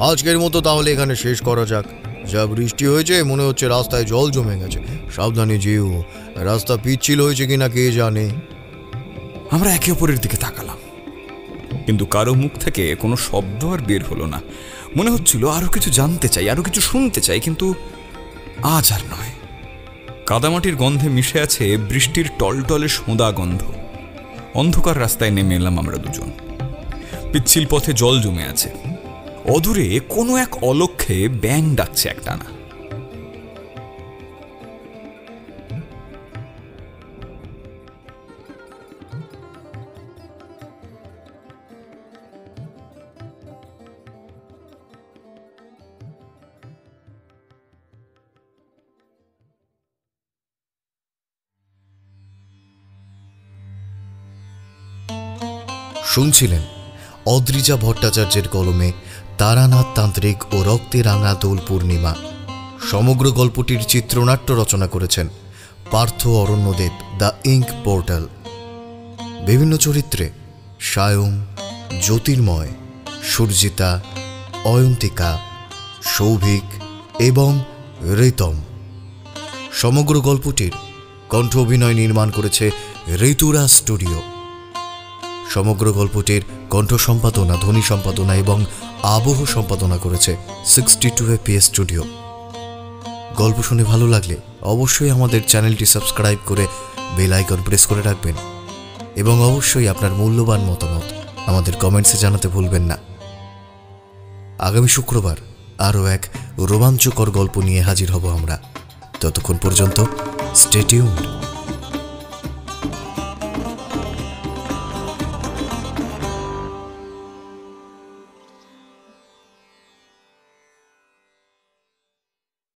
[SPEAKER 1] আজকের মতো তাহলে এখানে শেষ করা যাক। যা বৃষ্টি হয়েছে, মনে হচ্ছে রাস্তায় জল জমে গেছে। সাবধানে যেও, রাস্তা পিচ্ছিল হয়েছে কিনা কে জানে।
[SPEAKER 2] আমরা একে অপরের দিকে তাকালাম, কিন্তু কারো মুখ থেকে কোনো শব্দ আর বের হলো না। মনে হচ্ছিল আরো কিছু জানতে চাই, আরো কিছু শুনতে চাই, কিন্তু আজ আর নয়। কাদামাটির গন্ধে মিশে আছে বৃষ্টির টলটলে সোঁদা গন্ধ। অন্ধকার রাস্তায় নেমে এলাম আমরা দুজন। পিচ্ছিল পথে জল জমে আছে। অদূরে কোনো এক অলক্ষ্যে ব্যাঙ ডাকছে একটানা।
[SPEAKER 1] শুনছিলেন অদ্রিজা ভট্টাচার্যের কলমে তারানাথ তান্ত্রিক ও রক্তে রাঙা দোল পূর্ণিমা। সমগ্র গল্পটির চিত্রনাট্য রচনা করেছেন Partha Aranyadev, the ink portal. বিভিন্ন চরিত্রে সায়ং, জ্যোতির্ময়, সুরজিতা, অয়ন্তিকা, সৌভিক এবং ঋতম। সমগ্র গল্পটির কণ্ঠ অভিনয় নির্মাণ করেছে ঋতুরা স্টুডিও। সমগ্র গল্পটির কণ্ঠ সম্পাদনা, ধ্বনি সম্পাদনা এবং আবহ সম্পাদনা করেছে 62APS স্টুডিও। গল্প শুনে ভালো লাগলে অবশ্যই আমাদের চ্যানেলটি সাবস্ক্রাইব করে বেল আইকন প্রেস করে রাখবেন এবং অবশ্যই আপনার মূল্যবান মতামত আমাদের কমেন্টসে জানাতে ভুলবেন না। আগামী শুক্রবার আরও এক রোমাঞ্চকর গল্প নিয়ে হাজির হব আমরা। ততক্ষণ পর্যন্ত স্টে টিউনড।